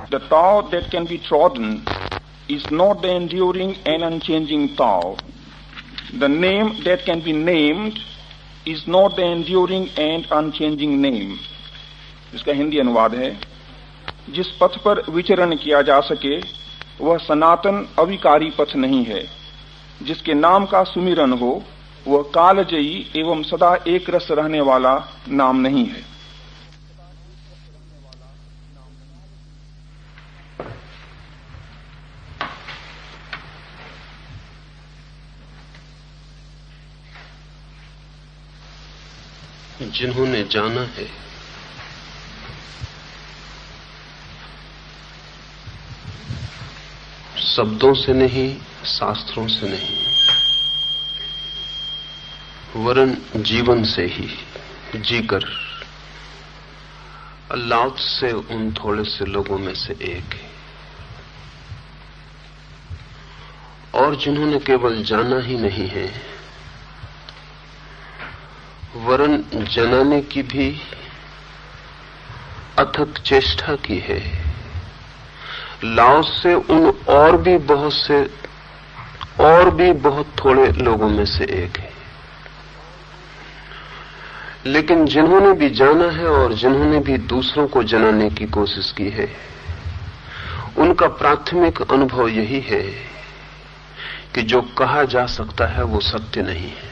The Tao that can be trodden is not the enduring and unchanging Tao. The name that can be named is not the enduring and unchanging name. इसका हिंदी अनुवाद है, जिस पथ पर विचरण किया जा सके वह सनातन अविकारी पथ नहीं है। जिसके नाम का सुमिरन हो वह कालजयी एवं सदा एक रस रहने वाला नाम नहीं है। जिन्होंने जाना है शब्दों से नहीं, शास्त्रों से नहीं, वरन जीवन से ही जीकर अल्लाह से उन थोड़े से लोगों में से एक है। और जिन्होंने केवल जाना ही नहीं है वरन जनाने की भी अथक चेष्टा की है, लाओस से उन और भी बहुत थोड़े लोगों में से एक है। लेकिन जिन्होंने भी जाना है और जिन्होंने भी दूसरों को जनाने की कोशिश की है, उनका प्राथमिक अनुभव यही है कि जो कहा जा सकता है वो सत्य नहीं है।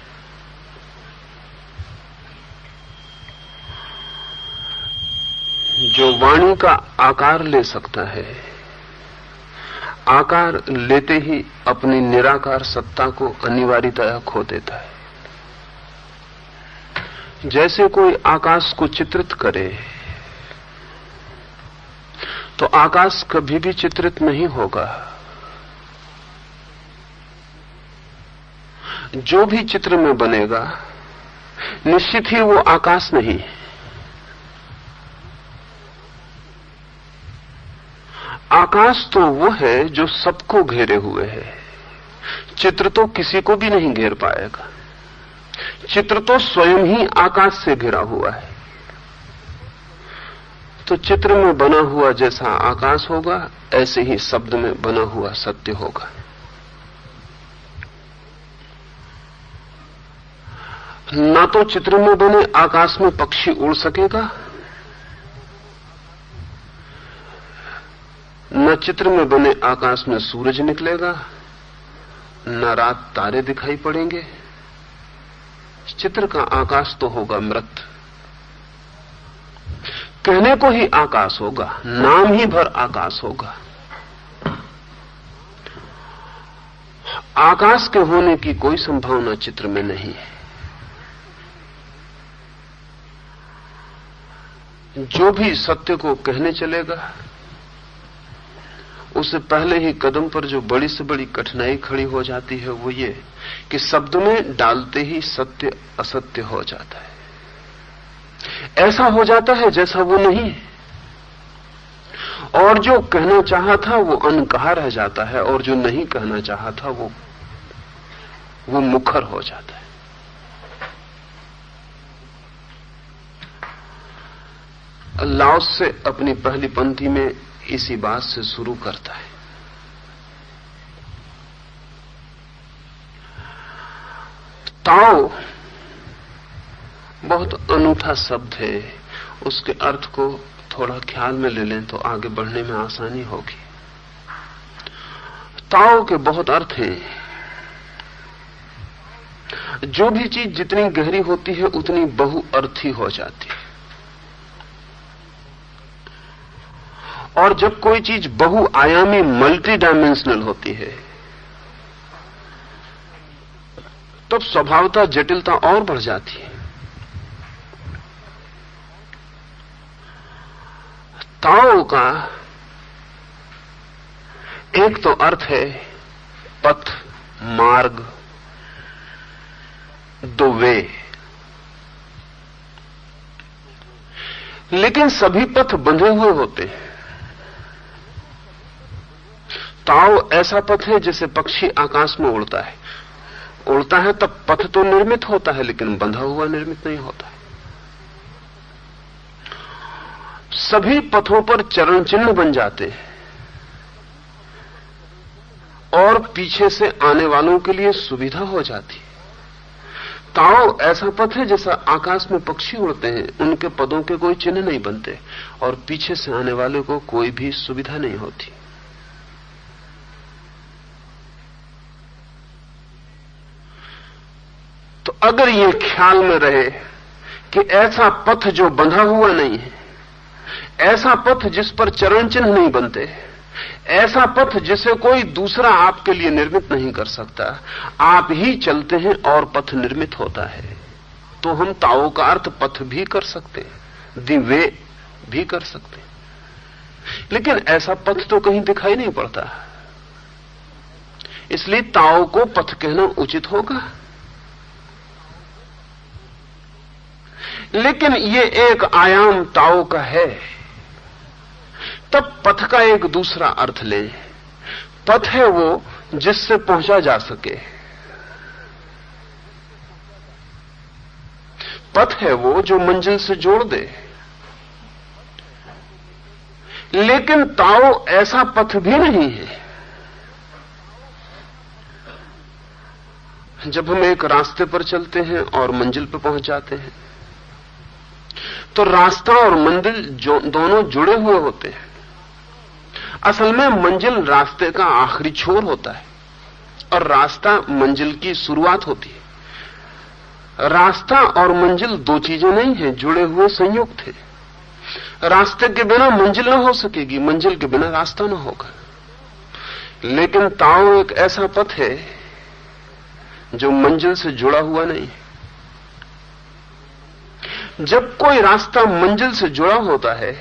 जो वाणी का आकार ले सकता है, आकार लेते ही अपनी निराकार सत्ता को अनिवार्यतया खो देता है। जैसे कोई आकाश को चित्रित करे तो आकाश कभी भी चित्रित नहीं होगा। जो भी चित्र में बनेगा निश्चित ही वो आकाश नहीं है। आकाश तो वो है जो सबको घेरे हुए है। चित्र तो किसी को भी नहीं घेर पाएगा। चित्र तो स्वयं ही आकाश से घिरा हुआ है। तो चित्र में बना हुआ जैसा आकाश होगा, ऐसे ही शब्द में बना हुआ सत्य होगा। ना तो चित्र में बने आकाश में पक्षी उड़ सकेगा, न चित्र में बने आकाश में सूरज निकलेगा, न रात तारे दिखाई पड़ेंगे। चित्र का आकाश तो होगा मृत। कहने को ही आकाश होगा, नाम ही भर आकाश होगा। आकाश के होने की कोई संभावना चित्र में नहीं है। जो भी सत्य को कहने चलेगा उससे पहले ही कदम पर जो बड़ी से बड़ी कठिनाई खड़ी हो जाती है वो ये कि शब्द में डालते ही सत्य असत्य हो जाता है। ऐसा हो जाता है जैसा वो नहीं है, और जो कहना चाहा था वो अनकहा रह जाता है, और जो नहीं कहना चाहा था वो मुखर हो जाता है। लाओस से अपनी पहली पंक्ति में इसी बात से शुरू करता है। ताओ बहुत अनूठा शब्द है। उसके अर्थ को थोड़ा ख्याल में ले लें तो आगे बढ़ने में आसानी होगी। ताओ के बहुत अर्थ हैं। जो भी चीज जितनी गहरी होती है उतनी बहुअर्थी हो जाती है, और जब कोई चीज बहुआयामी मल्टी डायमेंशनल होती है तब स्वभावतः जटिलता और बढ़ जाती है। ताओ का एक तो अर्थ है पथ, मार्ग, दो वे। लेकिन सभी पथ बंधे हुए होते हैं। ताओ ऐसा पथ है जैसे पक्षी आकाश में उड़ता है। उड़ता है तब पथ तो निर्मित होता है, लेकिन बंधा हुआ निर्मित नहीं होता है। सभी पथों पर चरण चिन्ह बन जाते हैं और पीछे से आने वालों के लिए सुविधा हो जाती है। ताओ ऐसा पथ है जैसा आकाश में पक्षी उड़ते हैं, उनके पदों के कोई चिन्ह नहीं बनते और पीछे से आने वाले को कोई भी सुविधा नहीं होती। तो अगर ये ख्याल में रहे कि ऐसा पथ जो बंधा हुआ नहीं है, ऐसा पथ जिस पर चरण चिन्ह नहीं बनते, ऐसा पथ जिसे कोई दूसरा आपके लिए निर्मित नहीं कर सकता, आप ही चलते हैं और पथ निर्मित होता है, तो हम ताओ का अर्थ पथ भी कर सकते हैं, दी वे भी कर सकते हैं। लेकिन ऐसा पथ तो कहीं दिखाई नहीं पड़ता, इसलिए ताओ को पथ कहना उचित होगा। लेकिन ये एक आयाम ताओ का है, तब पथ का एक दूसरा अर्थ ले। पथ है वो जिससे पहुंचा जा सके, पथ है वो जो मंजिल से जोड़ दे। लेकिन ताओ ऐसा पथ भी नहीं है। जब हम एक रास्ते पर चलते हैं और मंजिल पर पहुंच जाते हैं, तो रास्ता और मंजिल दोनों जुड़े हुए होते हैं। असल में मंजिल रास्ते का आखिरी छोर होता है और रास्ता मंजिल की शुरुआत होती है। रास्ता और मंजिल दो चीजें नहीं हैं, जुड़े हुए संयुक्त हैं। रास्ते के बिना मंजिल न हो सकेगी, मंजिल के बिना रास्ता न होगा। लेकिन ताओ एक ऐसा पथ है जो मंजिल से जुड़ा हुआ नहीं है। जब कोई रास्ता मंजिल से जुड़ा होता है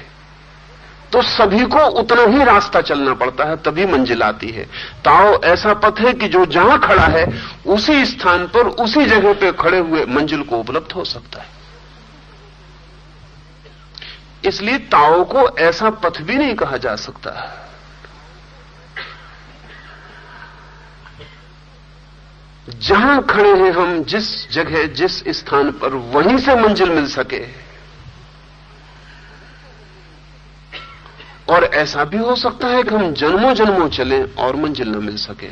तो सभी को उतना ही रास्ता चलना पड़ता है, तभी मंजिल आती है। ताओ ऐसा पथ है कि जो जहां खड़ा है उसी स्थान पर उसी जगह पे खड़े हुए मंजिल को उपलब्ध हो सकता है। इसलिए ताओ को ऐसा पथ भी नहीं कहा जा सकता। जहां खड़े हैं हम, जिस जगह जिस स्थान पर, वहीं से मंजिल मिल सके। और ऐसा भी हो सकता है कि हम जन्मों जन्मों चलें और मंजिल न मिल सके।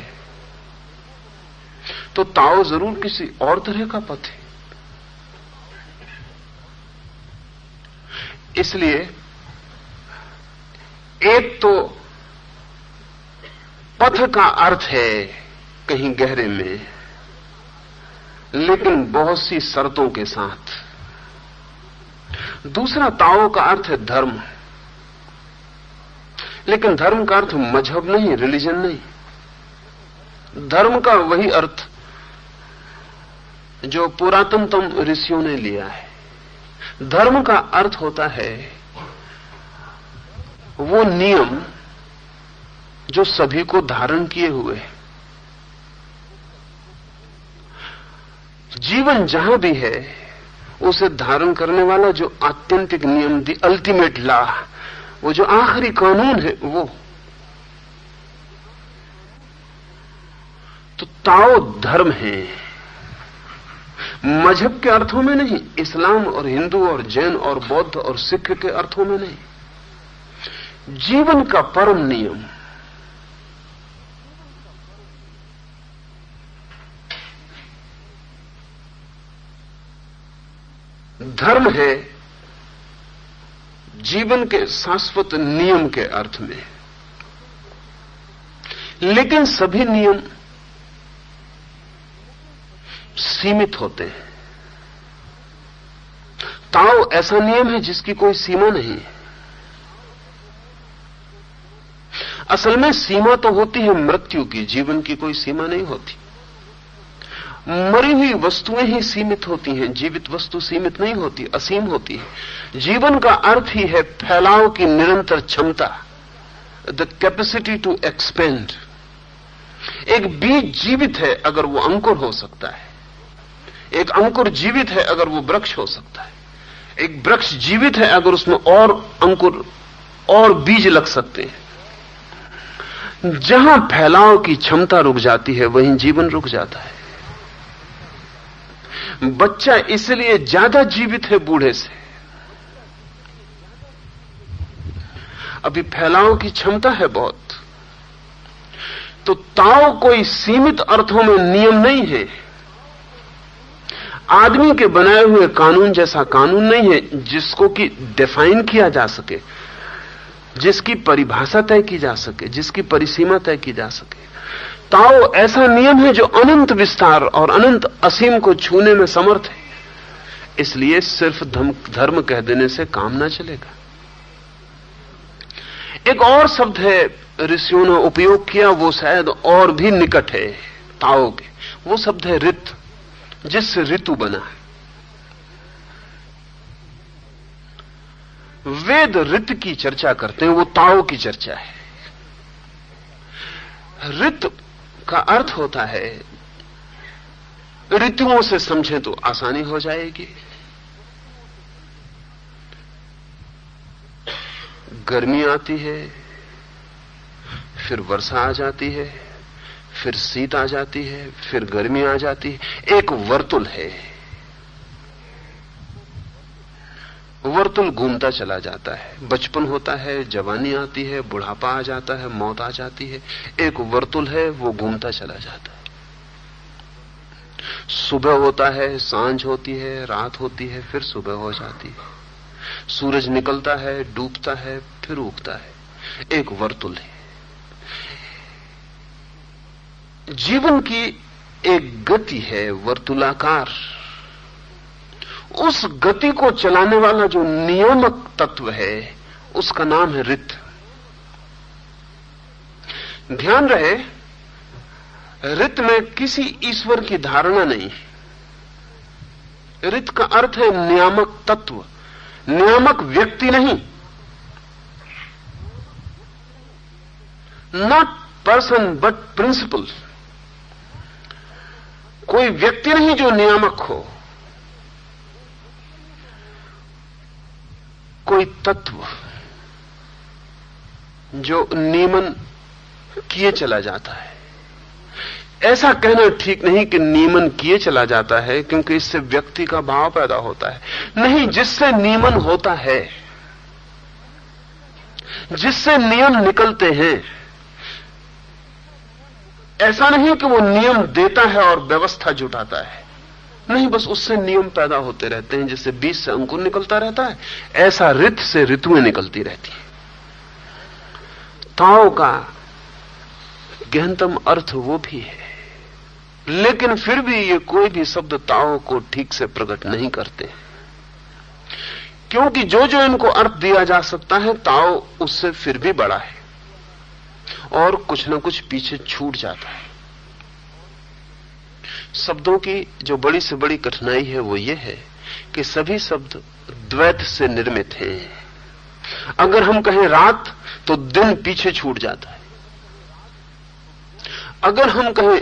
तो ताओ जरूर किसी और तरह का पथ है। इसलिए एक तो पथ का अर्थ है कहीं गहरे में, लेकिन बहुत सी शर्तों के साथ। दूसरा ताओ का अर्थ है धर्म, लेकिन धर्म का अर्थ मजहब नहीं, रिलीजन नहीं। धर्म का वही अर्थ जो पुरातनतम ऋषियों ने लिया है। धर्म का अर्थ होता है वो नियम जो सभी को धारण किए हुए है। जीवन जहां भी है उसे धारण करने वाला जो आत्यंतिक नियम, दी अल्टीमेट लॉ, वो जो आखिरी कानून है, वो। तो ताओ धर्म है, मजहब के अर्थों में नहीं, इस्लाम और हिंदू और जैन और बौद्ध और सिख के अर्थों में नहीं। जीवन का परम नियम। धर्म है जीवन के शाश्वत नियम के अर्थ में, लेकिन सभी नियम सीमित होते हैं। ताओ ऐसा नियम है जिसकी कोई सीमा नहीं है। असल में सीमा तो होती है मृत्यु की, जीवन की कोई सीमा नहीं होती। मरी हुई वस्तुएं ही सीमित होती हैं, जीवित वस्तु सीमित नहीं होती, असीम होती है। जीवन का अर्थ ही है फैलाव की निरंतर क्षमता, द कैपेसिटी टू एक्सपेंड। एक बीज जीवित है अगर वो अंकुर हो सकता है, एक अंकुर जीवित है अगर वो वृक्ष हो सकता है, एक वृक्ष जीवित है अगर उसमें और अंकुर और बीज लग सकते हैं। जहां फैलाव की क्षमता रुक जाती है वहीं जीवन रुक जाता है। बच्चा इसलिए ज्यादा जीवित है बूढ़े से, अभी फैलाव की क्षमता है बहुत। तो ताओ कोई सीमित अर्थों में नियम नहीं है, आदमी के बनाए हुए कानून जैसा कानून नहीं है जिसको कि डिफाइन किया जा सके, जिसकी परिभाषा तय की जा सके, जिसकी परिसीमा तय की जा सके। ताओ ऐसा नियम है जो अनंत विस्तार और अनंत असीम को छूने में समर्थ है। इसलिए सिर्फ धर्म कह देने से काम ना चलेगा। एक और शब्द है ऋषियों ने उपयोग किया, वो शायद और भी निकट है ताओ के, वो शब्द है ऋत, जिससे ऋतु बना है। वेद ऋत की चर्चा करते हैं, वो ताओ की चर्चा है। ऋत का अर्थ होता है, ऋतुओं से समझें तो आसानी हो जाएगी। गर्मी आती है, फिर वर्षा आ जाती है, फिर शीत आ जाती है, फिर गर्मी आ जाती है। एक वर्तुल है, वर्तुल घूमता चला जाता है। बचपन होता है, जवानी आती है, बुढ़ापा आ जाता है, मौत आ जाती है। एक वर्तुल है, वो घूमता चला जाता है। सुबह होता है, सांझ होती है, रात होती है, फिर सुबह हो जाती है। सूरज निकलता है, डूबता है, फिर उगता है। एक वर्तुल है। जीवन की एक गति है वर्तुलाकार। उस गति को चलाने वाला जो नियामक तत्व है उसका नाम है ऋत। ध्यान रहे, ऋत में किसी ईश्वर की धारणा नहीं। ऋत का अर्थ है नियामक तत्व, नियामक व्यक्ति नहीं। Not person but principle. कोई व्यक्ति नहीं जो नियामक हो, कोई तत्व जो नियमन किए चला जाता है। ऐसा कहना ठीक नहीं कि नियमन किए चला जाता है, क्योंकि इससे व्यक्ति का भाव पैदा होता है। नहीं, जिससे नियमन होता है, जिससे नियम निकलते हैं, ऐसा नहीं कि वो नियम देता है और व्यवस्था जुटाता है। नहीं, बस उससे नियम पैदा होते रहते हैं। जैसे बीज से अंकुर निकलता रहता है, ऐसा ऋत से ऋतुएं निकलती रहती हैं। ताओ का गहनतम अर्थ वो भी है, लेकिन फिर भी ये कोई भी शब्द ताओ को ठीक से प्रकट नहीं करते, क्योंकि जो जो इनको अर्थ दिया जा सकता है, ताओ उससे फिर भी बड़ा है और कुछ ना कुछ पीछे छूट जाता है। शब्दों की जो बड़ी से बड़ी कठिनाई है वो ये है कि सभी शब्द द्वैत से निर्मित हैं। अगर हम कहें रात तो दिन पीछे छूट जाता है। अगर हम कहें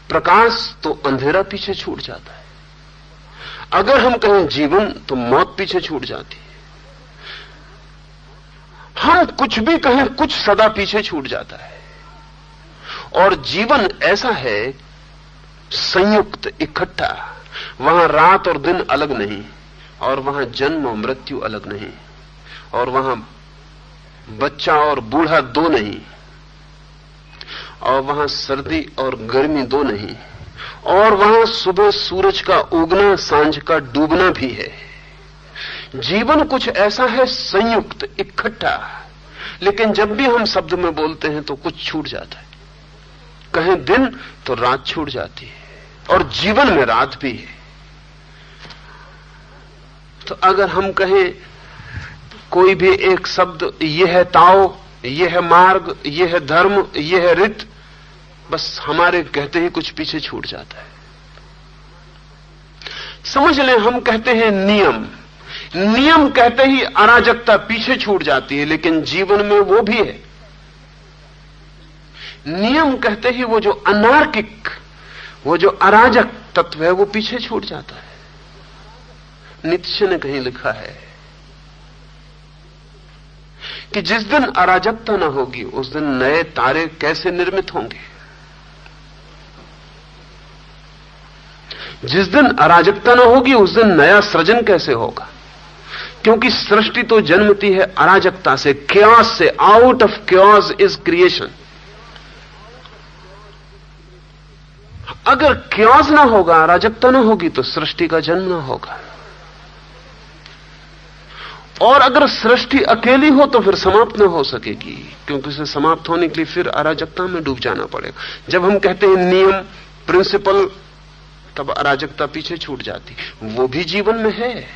प्रकाश तो अंधेरा पीछे छूट जाता है। अगर हम कहें जीवन तो मौत पीछे छूट जाती है। हम कुछ भी कहें, कुछ सदा पीछे छूट जाता है। और जीवन ऐसा है संयुक्त, इकट्ठा। वहां रात और दिन अलग नहीं, और वहां जन्म और मृत्यु अलग नहीं, और वहां बच्चा और बूढ़ा दो नहीं, और वहां सर्दी और गर्मी दो नहीं, और वहां सुबह सूरज का उगना, सांझ का डूबना भी है। जीवन कुछ ऐसा है संयुक्त, इकट्ठा। लेकिन जब भी हम शब्द में बोलते हैं तो कुछ छूट जाता है। कहें दिन तो रात छूट जाती है, और जीवन में रात भी है। तो अगर हम कहें कोई भी एक शब्द, यह है ताओ, यह है मार्ग, यह है धर्म, यह है ऋत, बस हमारे कहते ही कुछ पीछे छूट जाता है। समझ लें, हम कहते हैं नियम, नियम कहते ही अराजकता पीछे छूट जाती है, लेकिन जीवन में वो भी है। नियम कहते ही वो जो अनार्किक, वो जो अराजक तत्व है वो पीछे छूट जाता है। नीत्शे ने कहीं लिखा है कि जिस दिन अराजकता न होगी उस दिन नए तारे कैसे निर्मित होंगे। जिस दिन अराजकता न होगी उस दिन नया सृजन कैसे होगा। क्योंकि सृष्टि तो जन्मती है अराजकता से, क्योस से। Out of chaos is creation. अगर क्योस ना होगा, अराजकता ना होगी, तो सृष्टि का जन्म ना होगा। और अगर सृष्टि अकेली हो तो फिर समाप्त ना हो सकेगी, क्योंकि उसे समाप्त होने के लिए फिर अराजकता में डूब जाना पड़ेगा। जब हम कहते हैं नियम, प्रिंसिपल, तब अराजकता पीछे छूट जाती। वो भी जीवन में है,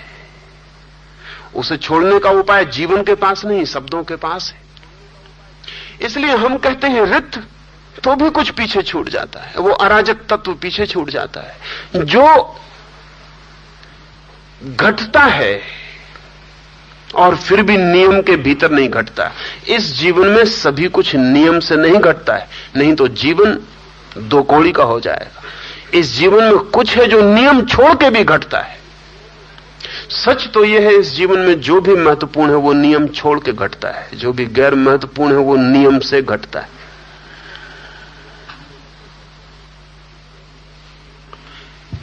उसे छोड़ने का उपाय जीवन के पास नहीं, शब्दों के पास है। इसलिए हम कहते हैं रित, तो भी कुछ पीछे छूट जाता है, वो अराजक तत्व पीछे छूट जाता है। जो घटता है और फिर भी नियम के भीतर नहीं घटता। इस जीवन में सभी कुछ नियम से नहीं घटता है, नहीं तो जीवन दो कौड़ी का हो जाएगा। इस जीवन में कुछ है जो नियम छोड़ के भी घटता है। सच तो यह है, इस जीवन में जो भी महत्वपूर्ण है वो नियम छोड़ के घटता है, जो भी गैर महत्वपूर्ण है वो नियम से घटता है।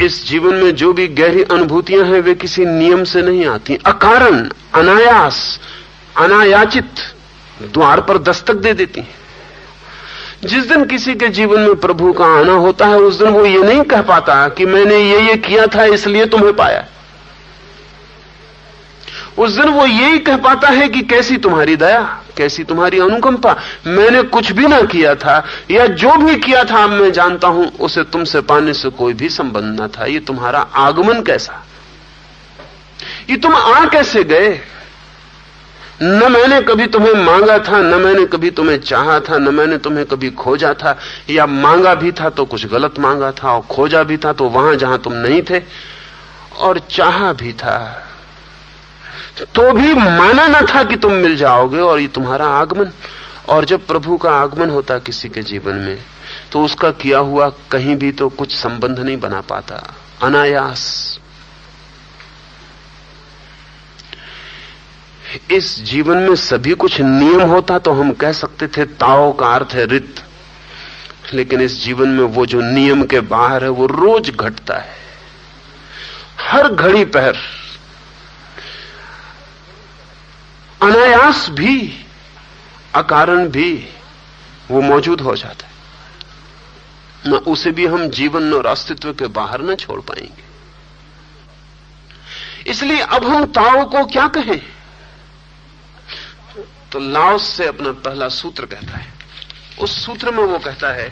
इस जीवन में जो भी गहरी अनुभूतियां हैं वे किसी नियम से नहीं आती, अकारण, अनायास, अनायाचित द्वार पर दस्तक दे देती हैं। जिस दिन किसी के जीवन में प्रभु का आना होता है, उस दिन वो ये नहीं कह पाता कि मैंने ये किया था इसलिए तुम्हें पाया। उस दिन वो यही कह पाता है कि कैसी तुम्हारी दया, कैसी तुम्हारी अनुकंपा। मैंने कुछ भी ना किया था, या जो भी किया था अब मैं जानता हूं उसे तुमसे पाने से कोई भी संबंध ना था। ये तुम्हारा आगमन कैसा, ये तुम आ कैसे गए? न मैंने कभी तुम्हें मांगा था, न मैंने कभी तुम्हें चाहा था, न मैंने तुम्हें कभी खोजा था, या मांगा भी था तो कुछ गलत मांगा था, और खोजा भी था तो वहां जहां तुम नहीं थे, और चाहा भी था तो भी माना न था कि तुम मिल जाओगे। और ये तुम्हारा आगमन। और जब प्रभु का आगमन होता किसी के जीवन में, तो उसका किया हुआ कहीं भी तो कुछ संबंध नहीं बना पाता, अनायास। इस जीवन में सभी कुछ नियम होता तो हम कह सकते थे ताओ का अर्थ है रित। लेकिन इस जीवन में वो जो नियम के बाहर है वो रोज घटता है, हर घड़ी पहर, अनायास भी, अकारण भी वो मौजूद हो जाता है। न उसे भी हम जीवन और अस्तित्व के बाहर न छोड़ पाएंगे। इसलिए अब हम ताओ को क्या कहें? तो लाओस से अपना पहला सूत्र कहता है। उस सूत्र में वो कहता है,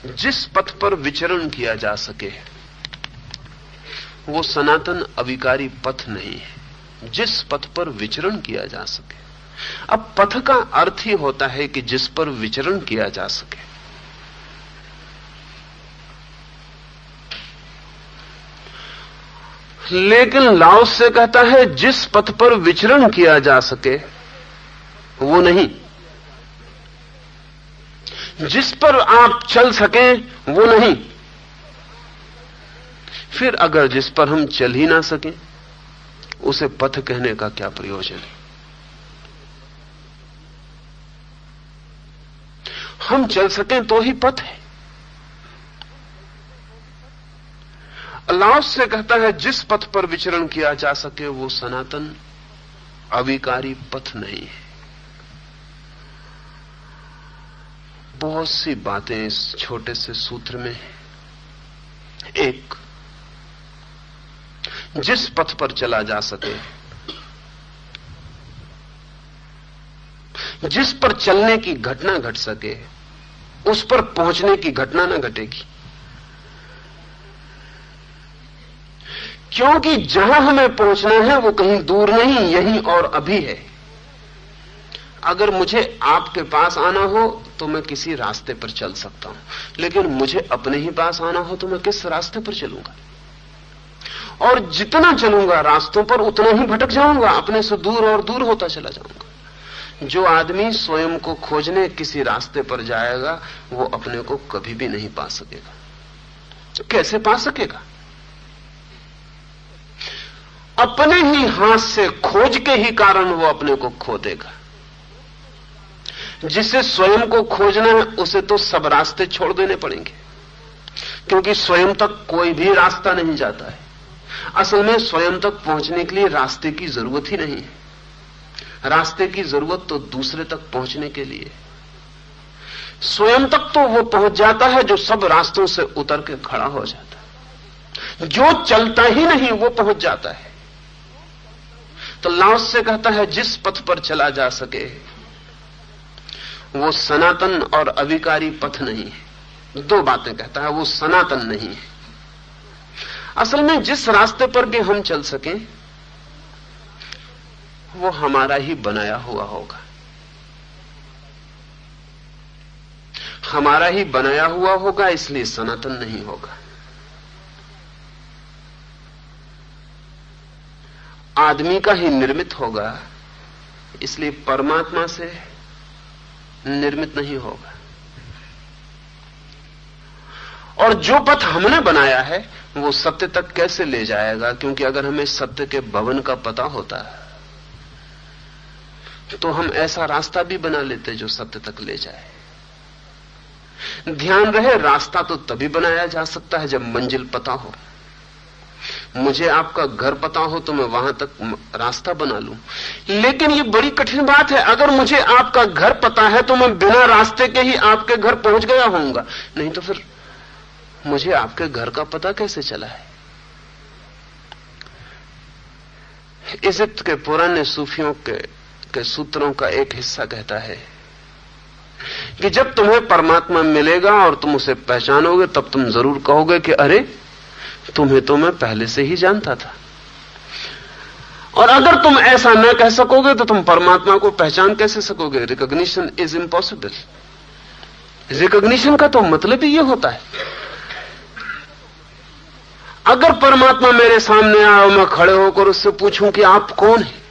जिस पथ पर विचरण किया जा सके वो सनातन अविकारी पथ नहीं है। जिस पथ पर विचरण किया जा सके। अब पथ का अर्थ ही होता है कि जिस पर विचरण किया जा सके। लेकिन लाओस से कहता है जिस पथ पर विचरण किया जा सके वो नहीं, जिस पर आप चल सकें वो नहीं। फिर अगर जिस पर हम चल ही ना सकें उसे पथ कहने का क्या प्रयोजन है? हम चल सकें तो ही पथ है। लाओस से कहता है जिस पथ पर विचरण किया जा सके वो सनातन अविकारी पथ नहीं है। बहुत सी बातें इस छोटे से सूत्र में। एक, जिस पथ पर चला जा सके, जिस पर चलने की घटना घट सके, उस पर पहुंचने की घटना न घटेगी। क्योंकि जहां हमें पहुंचना है वो कहीं दूर नहीं, यहीं और अभी है। अगर मुझे आपके पास आना हो तो मैं किसी रास्ते पर चल सकता हूं, लेकिन मुझे अपने ही पास आना हो तो मैं किस रास्ते पर चलूंगा? और जितना चलूंगा रास्तों पर उतना ही भटक जाऊंगा, अपने से दूर और दूर होता चला जाऊंगा। जो आदमी स्वयं को खोजने किसी रास्ते पर जाएगा वो अपने को कभी भी नहीं पा सकेगा। तो कैसे पा सकेगा? अपने ही हाथ से खोज के ही कारण वो अपने को खो देगा। जिसे स्वयं को खोजना है उसे तो सब रास्ते छोड़ देने पड़ेंगे, क्योंकि स्वयं तक कोई भी रास्ता नहीं जाता है। असल में स्वयं तक पहुंचने के लिए रास्ते की जरूरत ही नहीं है। रास्ते की जरूरत तो दूसरे तक पहुंचने के लिए। स्वयं तक तो वो पहुंच जाता है जो सब रास्तों से उतर के खड़ा हो जाता है। जो चलता ही नहीं वो पहुंच जाता है। तो लाओस से कहता है जिस पथ पर चला जा सके वो सनातन और अविकारी पथ नहीं है। दो बातें कहता है, वो सनातन नहीं है। असल में जिस रास्ते पर भी हम चल सकें वो हमारा ही बनाया हुआ होगा, हमारा ही बनाया हुआ होगा, इसलिए सनातन नहीं होगा। आदमी का ही निर्मित होगा, इसलिए परमात्मा से निर्मित नहीं होगा। और जो पथ हमने बनाया है वो सत्य तक कैसे ले जाएगा? क्योंकि अगर हमें सत्य के भवन का पता होता तो हम ऐसा रास्ता भी बना लेते जो सत्य तक ले जाए। ध्यान रहे, रास्ता तो तभी बनाया जा सकता है जब मंजिल पता हो। मुझे आपका घर पता हो तो मैं वहां तक रास्ता बना लूं, लेकिन ये बड़ी कठिन बात है। अगर मुझे आपका घर पता है तो मैं बिना रास्ते के ही आपके घर पहुंच गया होऊंगा, नहीं तो फिर मुझे आपके घर का पता कैसे चला है? इजिप्त के पुराने सूफियों के सूत्रों का एक हिस्सा कहता है कि जब तुम्हें परमात्मा मिलेगा और तुम उसे पहचानोगे तब तुम जरूर कहोगे कि अरे तुम्हें तो मैं पहले से ही जानता था। और अगर तुम ऐसा न कह सकोगे तो तुम परमात्मा को पहचान कैसे सकोगे? Recognition is impossible. रिकॉग्निशन का तो मतलब ही ये होता है, अगर परमात्मा मेरे सामने आए और मैं खड़े होकर उससे पूछूं कि आप कौन हैं,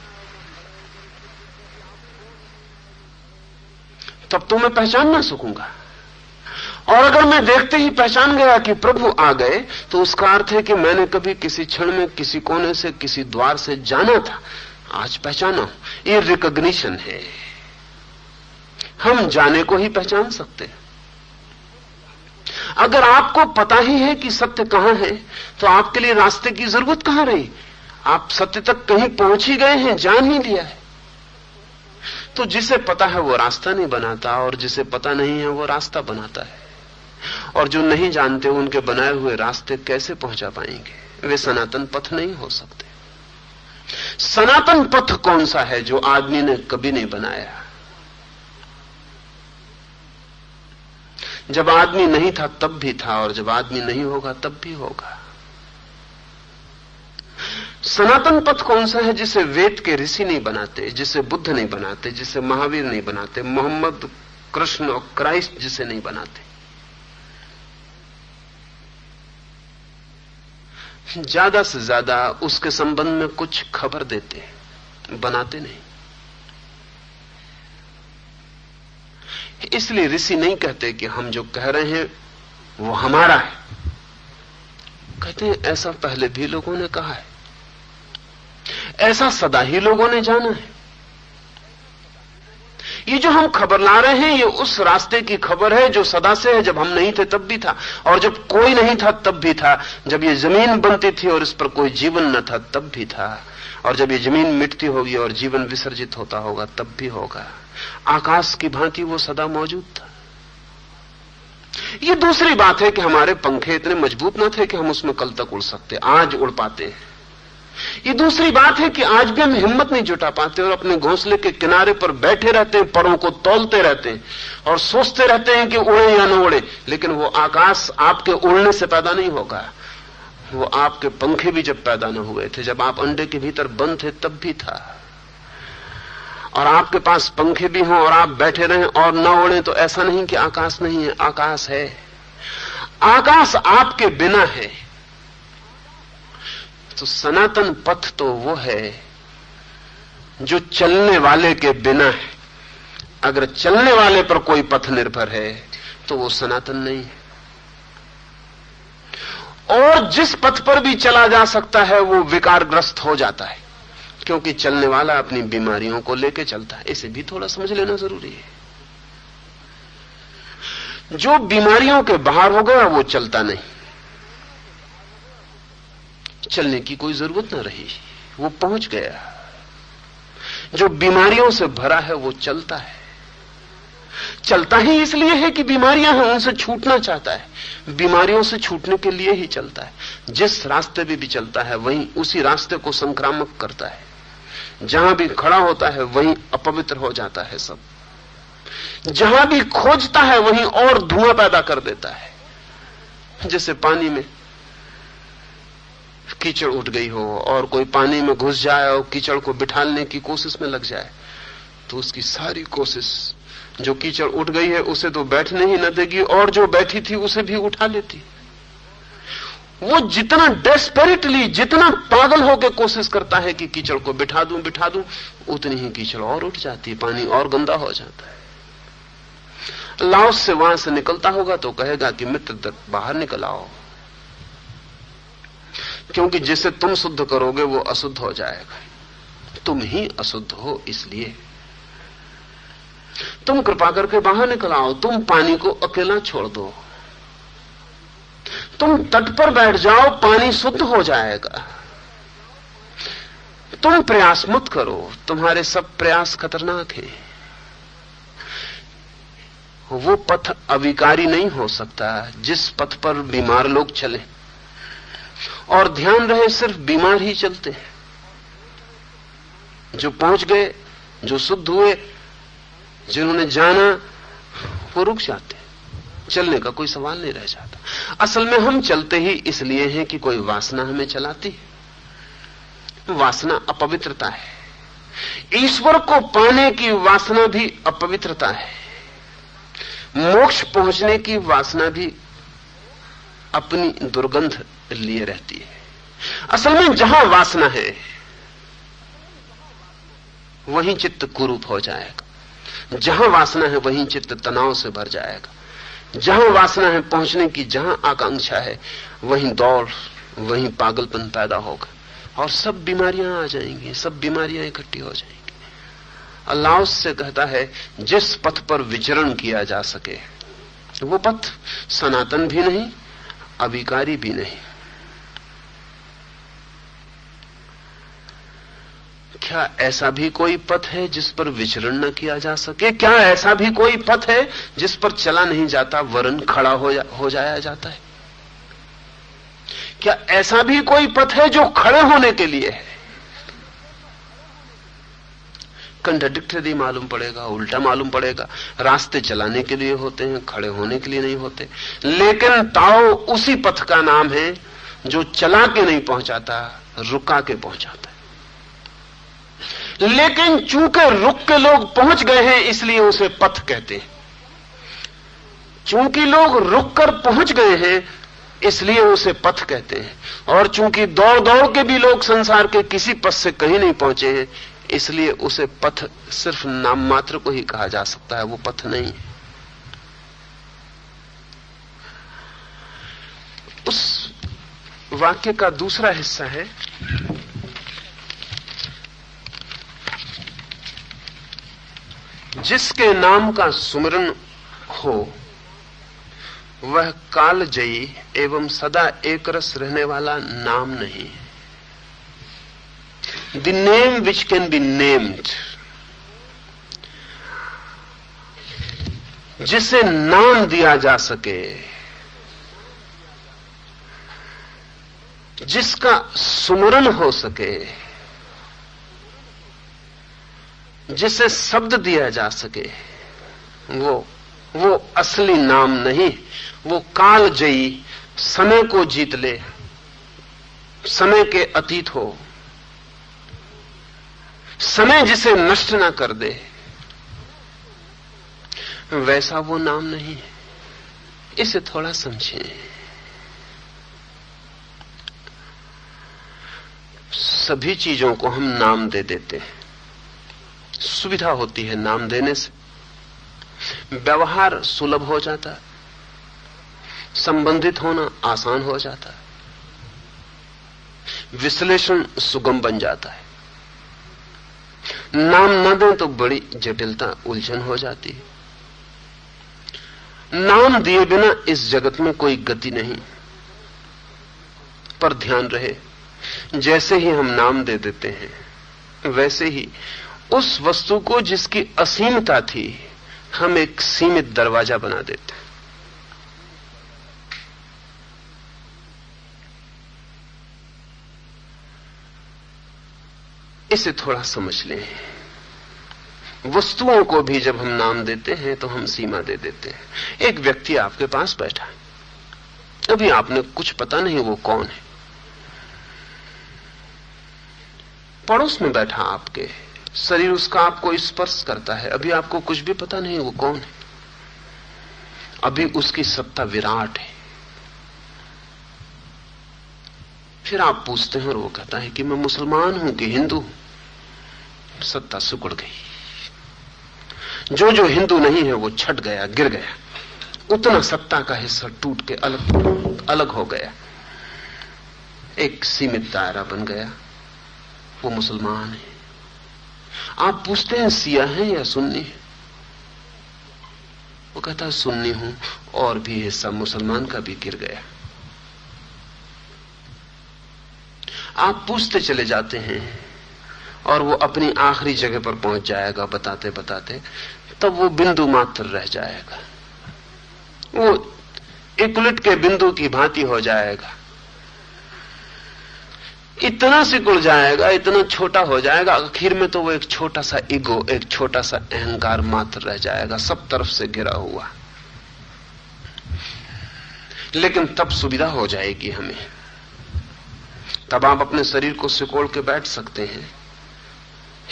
तब तो मैं पहचान ना सकूंगा। और अगर मैं देखते ही पहचान गया कि प्रभु आ गए तो उसका अर्थ है कि मैंने कभी किसी क्षण में किसी कोने से किसी द्वार से जाना था, आज पहचाना हूं। ये रिकॉग्निशन है। हम जाने को ही पहचान सकते हैं। अगर आपको पता ही है कि सत्य कहां है तो आपके लिए रास्ते की जरूरत कहां रही? आप सत्य तक कहीं पहुंच ही गए हैं, जान ही लिया है। तो जिसे पता है वो रास्ता नहीं बनाता, और जिसे पता नहीं है वो रास्ता बनाता है। और जो नहीं जानते उनके बनाए हुए रास्ते कैसे पहुंचा पाएंगे? वे सनातन पथ नहीं हो सकते। सनातन पथ कौन सा है? जो आदमी ने कभी नहीं बनाया। जब आदमी नहीं था तब भी था, और जब आदमी नहीं होगा तब भी होगा। सनातन पथ कौन सा है? जिसे वेद के ऋषि नहीं बनाते, जिसे बुद्ध नहीं बनाते, जिसे महावीर नहीं बनाते, मोहम्मद, कृष्ण और क्राइस्ट जिसे नहीं बनाते। ज्यादा से ज्यादा उसके संबंध में कुछ खबर देते, बनाते नहीं। इसलिए ऋषि नहीं कहते कि हम जो कह रहे हैं वो हमारा है। कहते हैं ऐसा पहले भी लोगों ने कहा है, ऐसा सदा ही लोगों ने जाना है। ये जो हम खबर ला रहे हैं ये उस रास्ते की खबर है जो सदा से है। जब हम नहीं थे तब भी था, और जब कोई नहीं था तब भी था। जब ये जमीन बनती थी और इस पर कोई जीवन न था तब भी था, और जब ये जमीन मिटती होगी और जीवन विसर्जित होता होगा तब भी होगा। आकाश की भांति वो सदा मौजूद था। ये दूसरी बात है कि हमारे पंखे इतने मजबूत न थे कि हम उसमें कल तक उड़ सकते, आज उड़ पाते हैं। ये दूसरी बात है कि आज भी हम हिम्मत नहीं जुटा पाते और अपने घोंसले के किनारे पर बैठे रहते हैं, परों को तौलते रहते हैं और सोचते रहते हैं कि उड़े या न उड़े। लेकिन वो आकाश आपके उड़ने से पैदा नहीं होगा। वो आपके पंखे भी जब पैदा न हुए थे, जब आप अंडे के भीतर बंद थे तब भी था। और आपके पास पंखे भी हों और आप बैठे रहें और न उड़े तो ऐसा नहीं कि आकाश नहीं है, आकाश है। आकाश आपके बिना है। तो सनातन पथ तो वो है जो चलने वाले के बिना है। अगर चलने वाले पर कोई पथ निर्भर है तो वो सनातन नहीं है। और जिस पथ पर भी चला जा सकता है वो विकारग्रस्त हो जाता है, क्योंकि चलने वाला अपनी बीमारियों को लेकर चलता है। इसे भी थोड़ा समझ लेना जरूरी है। जो बीमारियों के बाहर हो गया वो चलता नहीं। चलने की कोई जरूरत न रही, वो पहुंच गया। जो बीमारियों से भरा है वो चलता है। चलता ही इसलिए है कि बीमारियां हैं, उनसे छूटना चाहता है। बीमारियों से छूटने के लिए ही चलता है। जिस रास्ते पे भी चलता है वहीं उसी रास्ते को संक्रामक करता है। जहां भी खड़ा होता है वहीं अपवित्र हो जाता है सब। जहां भी खोजता है वहीं और धुआं पैदा कर देता है। जैसे पानी में कीचड़ उठ गई हो और कोई पानी में घुस जाए और कीचड़ को बिठालने की कोशिश में लग जाए, तो उसकी सारी कोशिश, जो कीचड़ उठ गई है उसे तो बैठने ही न देगी और जो बैठी थी उसे भी उठा लेती। वो जितना डेस्परेटली, जितना पागल होकर कोशिश करता है कि कीचड़ को बिठा दूं, उतनी ही कीचड़ और उठ जाती है, पानी और गंदा हो जाता है। लाओस से वहां से निकलता होगा तो कहेगा कि मित्र बाहर निकल आओ, क्योंकि जिसे तुम शुद्ध करोगे वो अशुद्ध हो जाएगा। तुम ही अशुद्ध हो, इसलिए तुम कृपा करके बाहर निकल आओ। तुम पानी को अकेला छोड़ दो, तुम तट पर बैठ जाओ, पानी शुद्ध हो जाएगा। तुम प्रयास मत करो, तुम्हारे सब प्रयास खतरनाक हैं। वो पथ अविकारी नहीं हो सकता जिस पथ पर बीमार लोग चले, और ध्यान रहे सिर्फ बीमार ही चलते हैं। जो पहुंच गए, जो शुद्ध हुए, जिन्होंने जाना, वो रुक जाते, चलने का कोई सवाल नहीं रह जाता। असल में हम चलते ही इसलिए हैं कि कोई वासना हमें चलाती है। वासना अपवित्रता है। ईश्वर को पाने की वासना भी अपवित्रता है। मोक्ष पहुंचने की वासना भी अपनी दुर्गंध लिए रहती है। असल में जहां वासना है वहीं चित्त कुरूप हो जाएगा। जहां वासना है वहीं चित्त तनाव से भर जाएगा। जहां वासना है पहुंचने की, जहां आकांक्षा है वहीं दौड़, वहीं पागलपन पैदा होगा और सब बीमारियां आ जाएंगी, सब बीमारियां इकट्ठी हो जाएंगी। अल्लाह उससे कहता है जिस पथ पर विचरण किया जा सके, वो पथ सनातन भी नहीं, अविकारी भी नहीं। क्या ऐसा भी कोई पथ है जिस पर विचरण न किया जा सके? क्या ऐसा भी कोई पथ है जिस पर चला नहीं जाता वरन खड़ा हो जाया जाता है? क्या ऐसा भी कोई पथ है जो खड़े होने के लिए है? कंट्राडिक्टरी मालूम पड़ेगा, उल्टा मालूम पड़ेगा। रास्ते चलाने के लिए होते हैं, खड़े होने के लिए नहीं होते। लेकिन ताओ उसी पथ का नाम है जो चला के नहीं पहुंचाता, रुका के पहुंचाता है। लेकिन चूंकि रुक के लोग पहुंच गए हैं इसलिए उसे पथ कहते हैं। चूंकि लोग रुक कर पहुंच गए हैं इसलिए उसे पथ कहते हैं। और चूंकि दौड़ दौड़ के भी लोग संसार के किसी पथ से कहीं नहीं पहुंचे हैं इसलिए उसे पथ सिर्फ नाम मात्र को ही कहा जा सकता है, वो पथ नहीं है। उस वाक्य का दूसरा हिस्सा है, जिसके नाम का सुमिरन हो वह कालजयी एवं सदा एक रस रहने वाला नाम नहीं। The name which can be named, जिसे नाम दिया जा सके, जिसका सुमरन हो सके, जिसे शब्द दिया जा सके, वो असली नाम नहीं। वो कालजयी, समय को जीत ले, समय के अतीत हो, समय जिसे नष्ट ना कर दे, वैसा वो नाम नहीं है। इसे थोड़ा समझें। सभी चीजों को हम नाम दे देते हैं, सुविधा होती है नाम देने से, व्यवहार सुलभ हो जाता है, संबंधित होना आसान हो जाता है, विश्लेषण सुगम बन जाता है। नाम न दें तो बड़ी जटिलता, उलझन हो जाती है। नाम दिए बिना इस जगत में कोई गति नहीं। पर ध्यान रहे, जैसे ही हम नाम दे देते हैं, वैसे ही उस वस्तु को जिसकी असीमता थी, हम एक सीमित दरवाजा बना देते हैं। इसे थोड़ा समझ लें। वस्तुओं को भी जब हम नाम देते हैं तो हम सीमा दे देते हैं। एक व्यक्ति आपके पास बैठा है, अभी आपने कुछ पता नहीं वो कौन है। पड़ोस में बैठा आपके, शरीर उसका आपको स्पर्श करता है, अभी आपको कुछ भी पता नहीं वो कौन है। अभी उसकी सत्ता विराट है। फिर आप पूछते हैं और वो कहता है कि मैं मुसलमान हूं कि हिंदू हूं। सत्ता सिकुड़ गई। जो हिंदू नहीं है वो छट गया, गिर गया। उतना सत्ता का हिस्सा टूट के अलग हो गया। एक सीमित दायरा बन गया, वो मुसलमान है। आप पूछते हैं सिया है या सुन्नी है? वो कहता है सुन्नी हूं, और भी हिस्सा मुसलमान का भी गिर गया। आप पूछते चले जाते हैं और वो अपनी आखिरी जगह पर पहुंच जाएगा बताते बताते, तब वो बिंदु मात्र रह जाएगा। वो इकुलिट के बिंदु की भांति हो जाएगा। इतना सिकुड़ जाएगा, इतना छोटा हो जाएगा, आखिर में तो वो एक छोटा सा ईगो, एक छोटा सा अहंकार मात्र रह जाएगा, सब तरफ से घिरा हुआ। लेकिन तब सुविधा हो जाएगी हमें। तब आप अपने शरीर को सिकोड़ के बैठ सकते हैं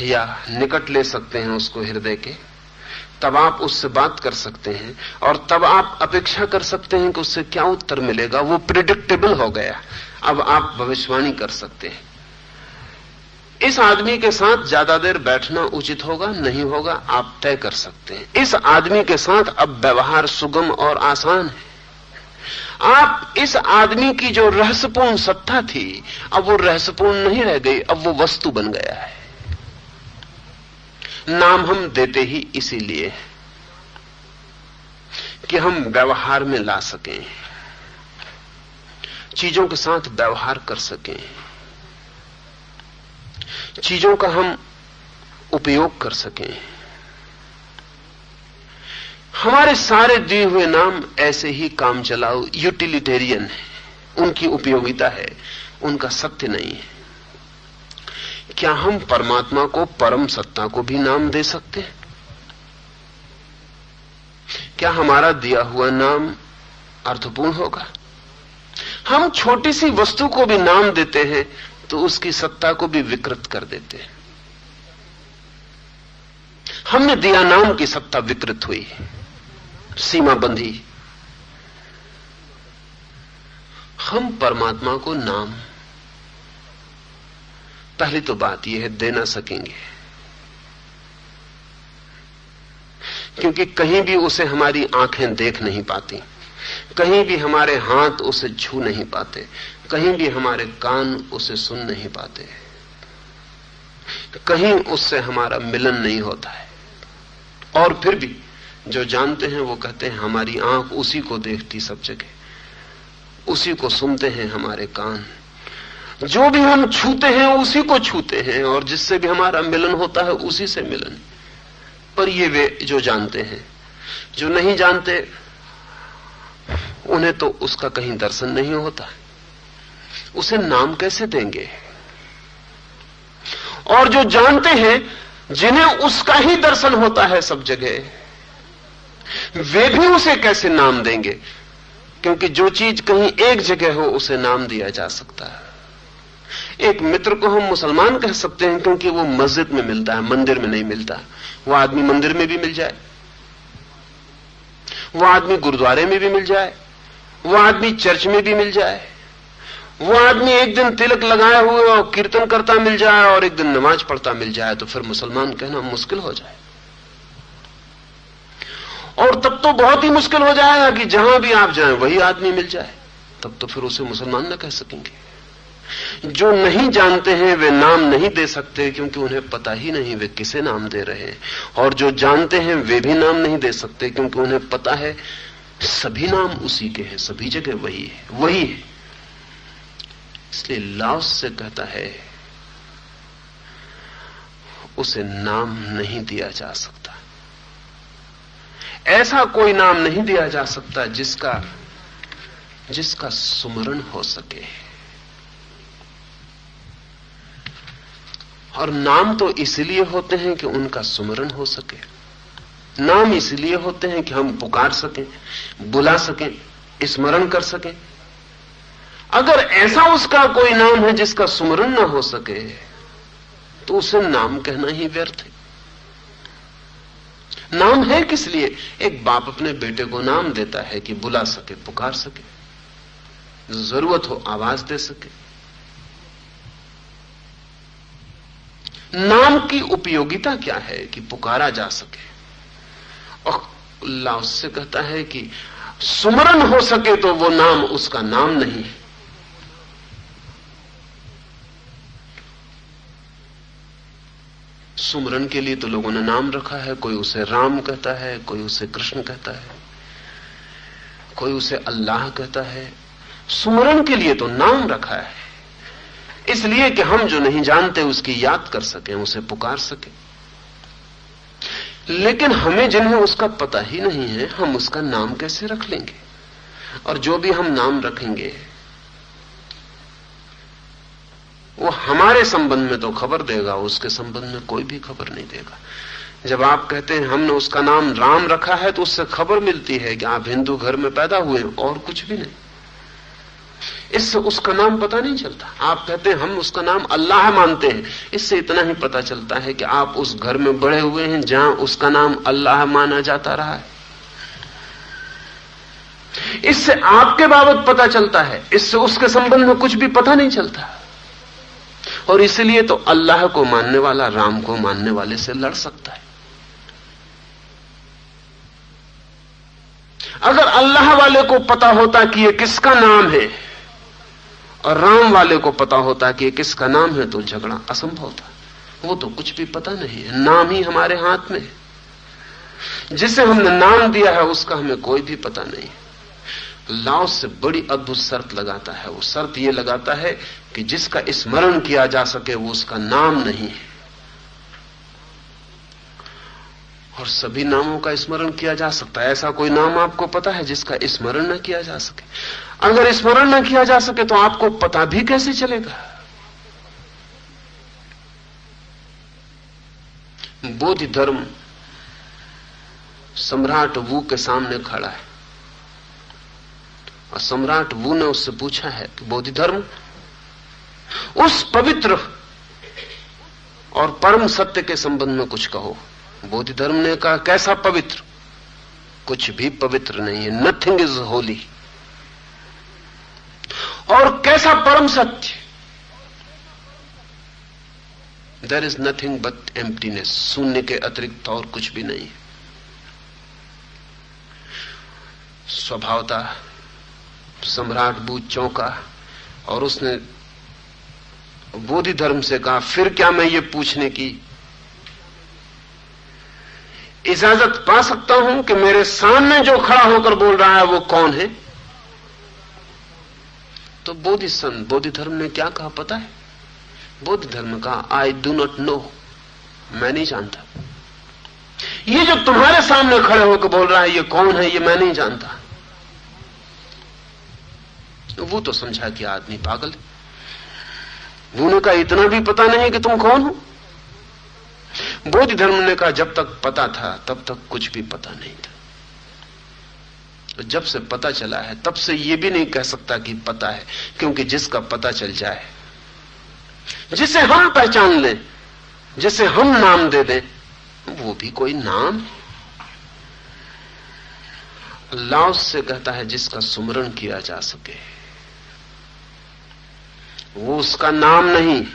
या निकट ले सकते हैं उसको हृदय के। तब आप उससे बात कर सकते हैं और तब आप अपेक्षा कर सकते हैं कि उससे क्या उत्तर मिलेगा। वो प्रिडिक्टेबल हो गया। अब आप भविष्यवाणी कर सकते हैं। इस आदमी के साथ ज्यादा देर बैठना उचित होगा नहीं होगा आप तय कर सकते हैं। इस आदमी के साथ अब व्यवहार सुगम और आसान है। आप इस आदमी की जो रहस्यपूर्ण सत्ता थी, अब वो रहस्यपूर्ण नहीं रह गई, अब वो वस्तु बन गया है। नाम हम देते ही इसीलिए कि हम व्यवहार में ला सकें, चीजों के साथ व्यवहार कर सकें, चीजों का हम उपयोग कर सकें। हमारे सारे दिए हुए नाम ऐसे ही काम चलाओ यूटिलिटेरियन है। उनकी उपयोगिता है, उनका सत्य नहीं है। क्या हम परमात्मा को, परम सत्ता को भी नाम दे सकते हैं? क्या हमारा दिया हुआ नाम अर्थपूर्ण होगा? हम छोटी सी वस्तु को भी नाम देते हैं तो उसकी सत्ता को भी विकृत कर देते हैं। हमने दिया नाम की सत्ता विकृत हुई, सीमा बंधी। हम परमात्मा को नाम, पहली तो बात यह है, दे ना सकेंगे, क्योंकि कहीं भी उसे हमारी आंखें देख नहीं पाती, कहीं भी हमारे हाथ उसे छू नहीं पाते, कहीं भी हमारे कान उसे सुन नहीं पाते, कहीं उससे हमारा मिलन नहीं होता है। और फिर भी जो जानते हैं वो कहते हैं हमारी आंख उसी को देखती सब जगह, उसी को सुनते हैं हमारे कान, जो भी हम छूते हैं उसी को छूते हैं, और जिससे भी हमारा मिलन होता है उसी से मिलन। पर ये वे जो जानते हैं, जो नहीं जानते उन्हें तो उसका कहीं दर्शन नहीं होता, उसे नाम कैसे देंगे? और जो जानते हैं, जिन्हें उसका ही दर्शन होता है सब जगह, वे भी उसे कैसे नाम देंगे? क्योंकि जो चीज कहीं एक जगह हो उसे नाम दिया जा सकता है। एक मित्र को हम मुसलमान कह सकते हैं क्योंकि वो मस्जिद में मिलता है, मंदिर में नहीं मिलता। वो आदमी मंदिर में भी मिल जाए, वो आदमी गुरुद्वारे में भी मिल जाए, वो आदमी चर्च में भी मिल जाए, वो आदमी एक दिन तिलक लगाए हुए और कीर्तन करता मिल जाए और एक दिन नमाज पढ़ता मिल जाए, तो फिर मुसलमान कहना मुश्किल हो जाए। और तब तो बहुत ही मुश्किल हो जाएगा कि जहां भी आप जाएं वही आदमी मिल जाए, तब तो फिर उसे मुसलमान न कह सकेंगे। जो नहीं जानते हैं वे नाम नहीं दे सकते क्योंकि उन्हें पता ही नहीं वे किसे नाम दे रहे हैं, और जो जानते हैं वे भी नाम नहीं दे सकते क्योंकि उन्हें पता है सभी नाम उसी के हैं, सभी जगह वही है, वही है। इसलिए लाओस से कहता है उसे नाम नहीं दिया जा सकता। ऐसा कोई नाम नहीं दिया जा सकता जिसका सुमरण हो सके। और नाम तो इसलिए होते हैं कि उनका सुमरण हो सके। नाम इसलिए होते हैं कि हम पुकार सकें, बुला सकें, स्मरण कर सकें। अगर ऐसा उसका कोई नाम है जिसका सुमरण ना हो सके तो उसे नाम कहना ही व्यर्थ है। नाम है किस लिए? एक बाप अपने बेटे को नाम देता है कि बुला सके, पुकार सके, जरूरत हो आवाज दे सके। नाम की उपयोगिता क्या है? कि पुकारा जा सके। और लाओस से कहता है कि सुमरण हो सके तो वो नाम उसका नाम नहीं है। सुमरण के लिए तो लोगों ने नाम रखा है। कोई उसे राम कहता है, कोई उसे कृष्ण कहता है, कोई उसे अल्लाह कहता है। सुमरण के लिए तो नाम रखा है इसलिए कि हम जो नहीं जानते उसकी याद कर सकें, उसे पुकार सकें। लेकिन हमें जिन्हें उसका पता ही नहीं है, हम उसका नाम कैसे रख लेंगे? और जो भी हम नाम रखेंगे वो हमारे संबंध में तो खबर देगा, उसके संबंध में कोई भी खबर नहीं देगा। जब आप कहते हैं हमने उसका नाम राम रखा है तो उससे खबर मिलती है कि आप हिंदू घर में पैदा हुए, और कुछ भी नहीं। इससे उसका नाम पता नहीं चलता। आप कहते हैं हम उसका नाम अल्लाह मानते हैं, इससे इतना ही पता चलता है कि आप उस घर में बड़े हुए हैं जहां उसका नाम अल्लाह माना जाता रहा है। इससे आपके बाबत पता चलता है, इससे उसके संबंध में कुछ भी पता नहीं चलता। और इसलिए तो अल्लाह को मानने वाला राम को मानने वाले से लड़ सकता है। अगर अल्लाह वाले को पता होता कि ये किसका नाम है और राम वाले को पता होता कि ये किसका नाम है तो झगड़ा असंभव था। वो तो कुछ भी पता नहीं है, नाम ही हमारे हाथ में है। जिसे हमने नाम दिया है उसका हमें कोई भी पता नहीं। लाओस से बड़ी अद्भुत शर्त लगाता है। वो शर्त ये लगाता है कि जिसका स्मरण किया जा सके वो उसका नाम नहीं है। और सभी नामों का स्मरण किया जा सकता है। ऐसा कोई नाम आपको पता है जिसका स्मरण न किया जा सके? अगर स्मरण न किया जा सके तो आपको पता भी कैसे चलेगा? बोधि धर्म सम्राट वू के सामने खड़ा है और सम्राट वू ने उससे पूछा है कि बोधि धर्म उस पवित्र और परम सत्य के संबंध में कुछ कहो। बोधि धर्म ने कहा कैसा पवित्र? कुछ भी पवित्र नहीं है, नथिंग इज होली। और कैसा परम सत्य? There is nothing but emptiness, शून्य के अतिरिक्त और कुछ भी नहीं है। स्वभावतः सम्राट वू चौंका और उसने बोधि धर्म से कहा फिर क्या मैं ये पूछने की इजाजत पा सकता हूं कि मेरे सामने जो खड़ा होकर बोल रहा है वो कौन है? तो बोधि धर्म ने क्या कहा पता है? बोधि धर्म कहा आई डू नॉट नो, मैं नहीं जानता। ये जो तुम्हारे सामने खड़े होकर बोल रहा है ये कौन है, ये मैं नहीं जानता। वो तो समझा कि आदमी पागल है। वो ने कहा इतना भी पता नहीं कि तुम कौन हो? बोधि धर्म ने कहा जब तक पता था तब तक कुछ भी पता नहीं था। तो जब से पता चला है तब से ये भी नहीं कह सकता कि पता है, क्योंकि जिसका पता चल जाए, जिसे हम पहचान लें, जिसे हम नाम दे दें, वो भी कोई नाम है। लाओस से कहता है जिसका सुमरण किया जा सके वो उसका नाम नहीं,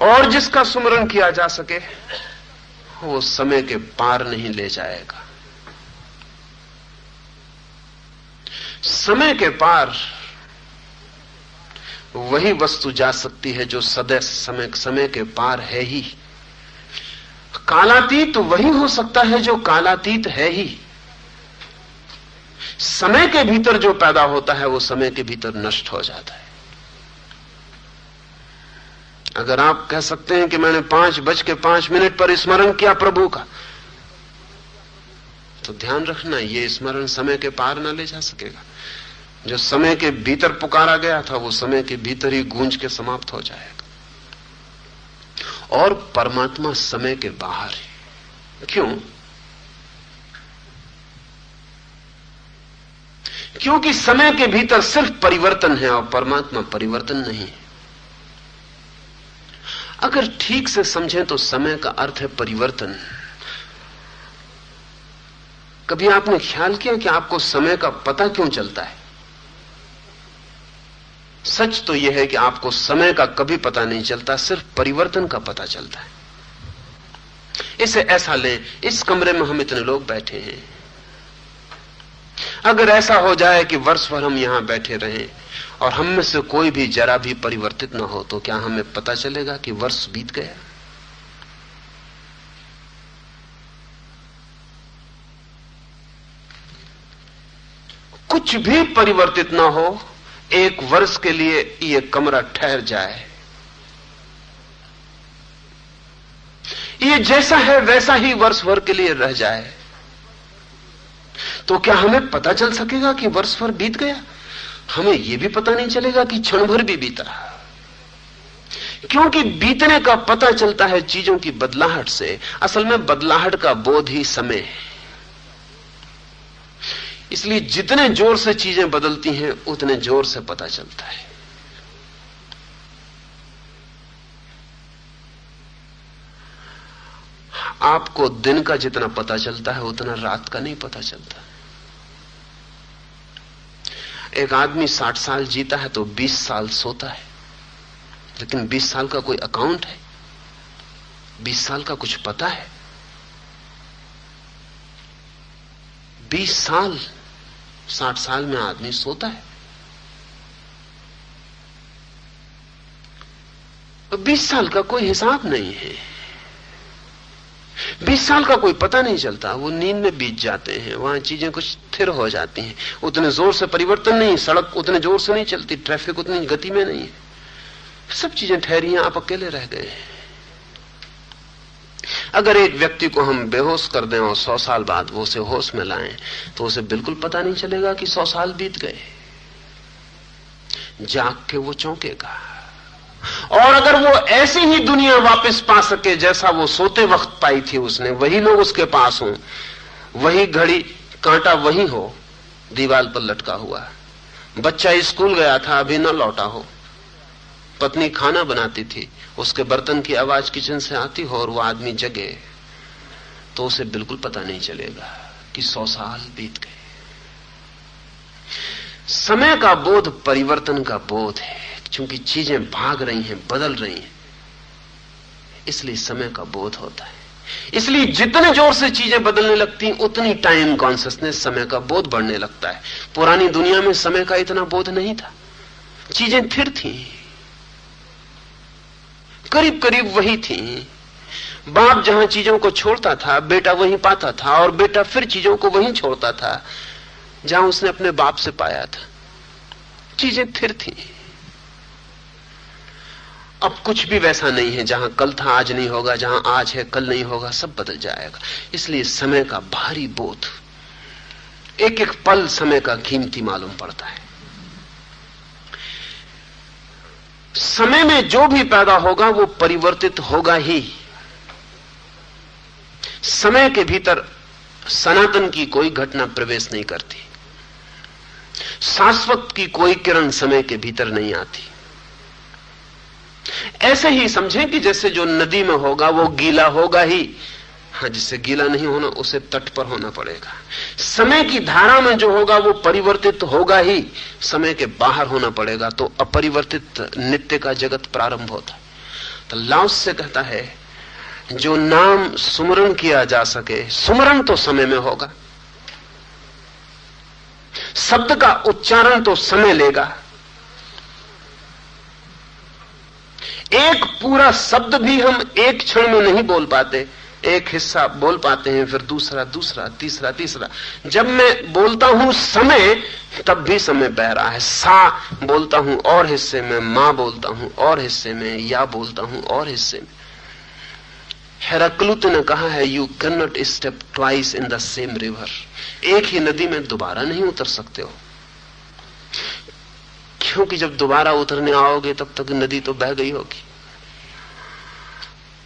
और जिसका सुमरण किया जा सके वो समय के पार नहीं ले जाएगा। समय के पार वही वस्तु जा सकती है जो सदैव समय के पार है ही। कालातीत वही हो सकता है जो कालातीत है ही। समय के भीतर जो पैदा होता है वो समय के भीतर नष्ट हो जाता है। अगर आप कह सकते हैं कि मैंने 5:05 पर स्मरण किया प्रभु का, तो ध्यान रखना ये स्मरण समय के पार ना ले जा सकेगा। जो समय के भीतर पुकारा गया था वो समय के भीतर ही गूंज के समाप्त हो जाएगा। और परमात्मा समय के बाहर है। क्यों? क्योंकि समय के भीतर सिर्फ परिवर्तन है और परमात्मा परिवर्तन नहीं है। अगर ठीक से समझें तो समय का अर्थ है परिवर्तन। कभी आपने ख्याल किया कि आपको समय का पता क्यों चलता है? सच तो यह है कि आपको समय का कभी पता नहीं चलता, सिर्फ परिवर्तन का पता चलता है। इसे ऐसा लें, इस कमरे में हम इतने लोग बैठे हैं। अगर ऐसा हो जाए कि वर्ष भर हम यहां बैठे रहें और हम में से कोई भी जरा भी परिवर्तित ना हो, तो क्या हमें पता चलेगा कि वर्ष बीत गया? कुछ भी परिवर्तित ना हो, एक वर्ष के लिए यह कमरा ठहर जाए, ये जैसा है वैसा ही वर्ष भर के लिए रह जाए, तो क्या हमें पता चल सकेगा कि वर्ष भर बीत गया? हमें यह भी पता नहीं चलेगा कि क्षण भर भी बीता। क्योंकि बीतने का पता चलता है चीजों की बदलाहट से। असल में बदलाहट का बोध ही समय है। इसलिए जितने जोर से चीजें बदलती हैं उतने जोर से पता चलता है। आपको दिन का जितना पता चलता है उतना रात का नहीं पता चलता। एक आदमी 60 साल जीता है तो 20 साल सोता है, लेकिन 20 साल का कोई अकाउंट है? 20 साल का कुछ पता है? 20 साल 60 साल में आदमी सोता है। 20 साल का कोई हिसाब नहीं है। 20 साल का कोई पता नहीं चलता। वो नींद में बीत जाते हैं, वहां चीजें कुछ स्थिर हो जाती हैं। उतने जोर से परिवर्तन नहीं, सड़क उतने जोर से नहीं चलती, ट्रैफिक उतनी गति में नहीं है, सब चीजें ठहरी हैं, आप अकेले रह गए हैं। अगर एक व्यक्ति को हम बेहोश कर दें और 100 साल बाद वो उसे होश में लाएं, तो उसे बिल्कुल पता नहीं चलेगा कि 100 साल बीत गए। जाग के वो चौंकेगा। और अगर वो ऐसी ही दुनिया वापस पा सके जैसा वो सोते वक्त पाई थी उसने, वही लोग उसके पास हों, वही घड़ी कांटा वही हो दीवार पर लटका हुआ, बच्चा स्कूल गया था अभी न लौटा हो, पत्नी खाना बनाती थी उसके बर्तन की आवाज किचन से आती हो और वो आदमी जगे, तो उसे बिल्कुल पता नहीं चलेगा कि 100 साल बीत गए। समय का बोध परिवर्तन का बोध है। क्योंकि चीजें भाग रही हैं, बदल रही हैं, इसलिए समय का बोध होता है। इसलिए जितने जोर से चीजें बदलने लगती उतनी टाइम कॉन्शियसनेस, समय का बोध बढ़ने लगता है। पुरानी दुनिया में समय का इतना बोध नहीं था, चीजें स्थिर थी, करीब करीब वही थी। बाप जहां चीजों को छोड़ता था बेटा वहीं पाता था, और बेटा फिर चीजों को वहीं छोड़ता था जहां उसने अपने बाप से पाया था। चीजें स्थिर थी। अब कुछ भी वैसा नहीं है, जहां कल था आज नहीं होगा, जहां आज है कल नहीं होगा, सब बदल जाएगा। इसलिए समय का भारी बोध, एक एक पल समय का कीमती मालूम पड़ता है। समय में जो भी पैदा होगा वो परिवर्तित होगा ही। समय के भीतर सनातन की कोई घटना प्रवेश नहीं करती, शाश्वत की कोई किरण समय के भीतर नहीं आती। ऐसे ही समझें कि जैसे जो नदी में होगा वो गीला होगा ही, हाँ, जिससे गीला नहीं होना उसे तट पर होना पड़ेगा। समय की धारा में जो होगा वो परिवर्तित होगा ही, समय के बाहर होना पड़ेगा, तो अपरिवर्तित नित्य का जगत प्रारंभ होता। तो लाओस से कहता है जो नाम सुमरण किया जा सके, सुमरण तो समय में होगा, शब्द का उच्चारण तो समय लेगा। एक पूरा शब्द भी हम एक क्षण में नहीं बोल पाते, एक हिस्सा बोल पाते हैं, फिर दूसरा, दूसरा, तीसरा, तीसरा। जब मैं बोलता हूं समय, तब भी समय बह रहा है। सा बोलता हूं और हिस्से में, मां बोलता हूं और हिस्से में, या बोलता हूं और हिस्से में। हेराक्लुत ने कहा है, you can not step twice in the same river. एक ही नदी में दोबारा नहीं उतर सकते हो, क्योंकि जब दोबारा उतरने आओगे तब तक नदी तो बह गई होगी।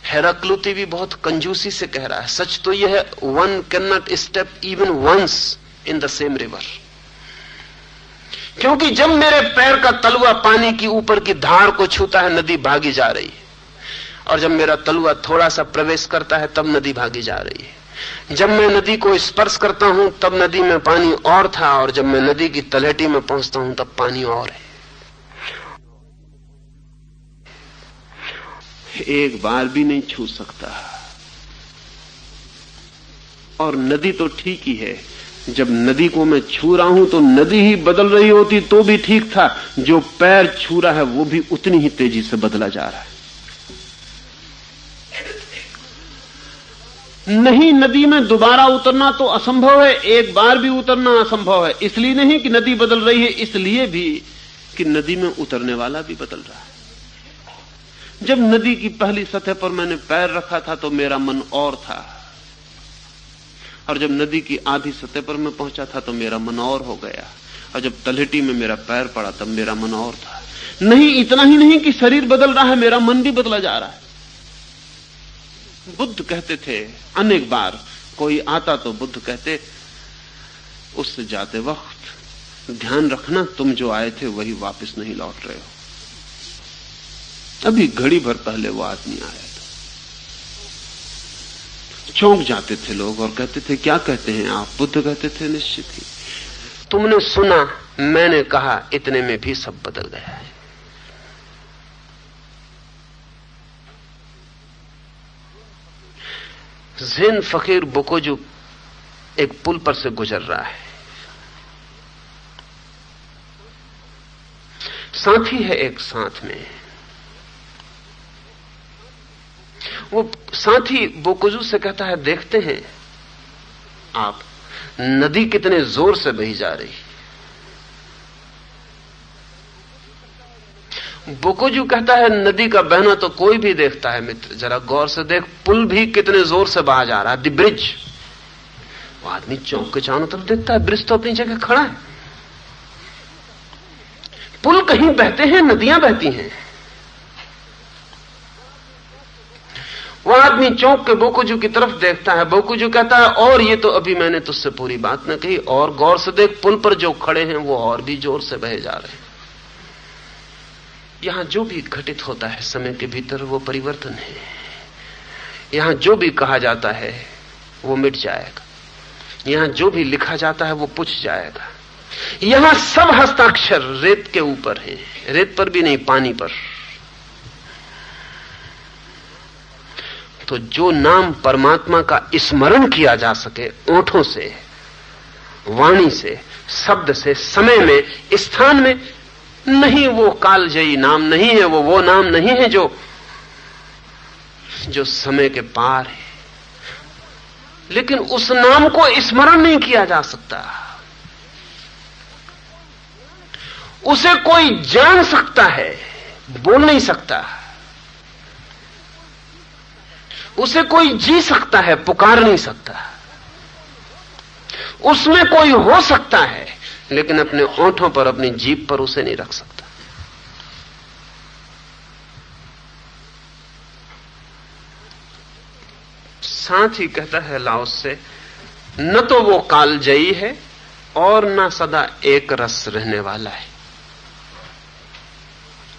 हेराक्लुती भी बहुत कंजूसी से कह रहा है। सच तो यह है, one can not step even once in the same river. क्योंकि जब मेरे पैर का तलुआ पानी की ऊपर की धार को छूता है, नदी भागी जा रही है, और जब मेरा तलुआ थोड़ा सा प्रवेश करता है, तब नदी भागी जा रही है। जब मैं नदी को स्पर्श करता हूं, तब नदी में पानी और था, और जब मैं नदी की तलहटी में पहुंचता हूं, तब पानी और है। एक बार भी नहीं छू सकता। और नदी तो ठीक ही है, जब नदी को मैं छू रहा हूं तो नदी ही बदल रही होती तो भी ठीक था। जो पैर छू रहा है वो भी उतनी ही तेजी से बदला जा रहा है। नहीं, नदी में दोबारा उतरना तो असंभव है, एक बार भी उतरना असंभव है। इसलिए नहीं कि नदी बदल रही है, इसलिए भी कि नदी में उतरने वाला भी बदल रहा है। जब नदी की पहली सतह पर मैंने पैर रखा था तो मेरा मन और था, और जब नदी की आधी सतह पर मैं पहुंचा था तो मेरा मन और हो गया, और जब तलहटी में मेरा पैर पड़ा तब मेरा मन और था। नहीं, इतना ही नहीं कि शरीर बदल रहा है, मेरा मन भी बदला जा रहा है। बुद्ध कहते थे, अनेक बार कोई आता तो बुद्ध कहते, उससे जाते वक्त ध्यान रखना, तुम जो आए थे वही वापस नहीं लौट रहे हो। अभी घड़ी भर पहले वो आदमी आया था। चौंक जाते थे लोग और कहते थे, क्या कहते हैं आप? बुद्ध कहते थे, निश्चित ही तुमने सुना, मैंने कहा, इतने में भी सब बदल गया है। ज़ेन फकीर बोकोजू एक पुल पर से गुजर रहा है। साथी है एक साथ में। वो साथी बोकोजू से कहता है, देखते हैं आप, नदी कितने जोर से बही जा रही। बोकोजू कहता है, नदी का बहना तो कोई भी देखता है मित्र, जरा गौर से देख, पुल भी कितने जोर से बहा जा रहा है, द ब्रिज। वो आदमी चौंक के चारों तरफ देखता है, ब्रिज तो अपनी जगह खड़ा है। पुल कहीं बहते हैं, नदियां बहती हैं। वो आदमी चौंक के बोकोजू की तरफ देखता है। बोकोजू कहता है, और ये तो अभी मैंने तुझसे पूरी बात न कही, और गौर से देख, पुल पर जो खड़े हैं वो और भी जोर से बहे जा रहे हैं। यहां जो भी घटित होता है समय के भीतर वो परिवर्तन है। यहां जो भी कहा जाता है वो मिट जाएगा, यहां जो भी लिखा जाता है वो पुछ जाएगा। यहां सब हस्ताक्षर रेत के ऊपर है, रेत पर भी नहीं, पानी पर। तो जो नाम परमात्मा का स्मरण किया जा सके ओंठों से, वाणी से, शब्द से, समय में, स्थान में, नहीं, वो कालजयी नाम नहीं है, वो नाम नहीं है जो समय के पार है। लेकिन उस नाम को स्मरण नहीं किया जा सकता। उसे कोई जान सकता है, बोल नहीं सकता। उसे कोई जी सकता है, पुकार नहीं सकता। उसमें कोई हो सकता है, लेकिन अपने ओंठों पर, अपनी जीभ पर उसे नहीं रख सकता। साथ ही कहता है लाओस से, न तो वो कालजयी है और न सदा एक रस रहने वाला है,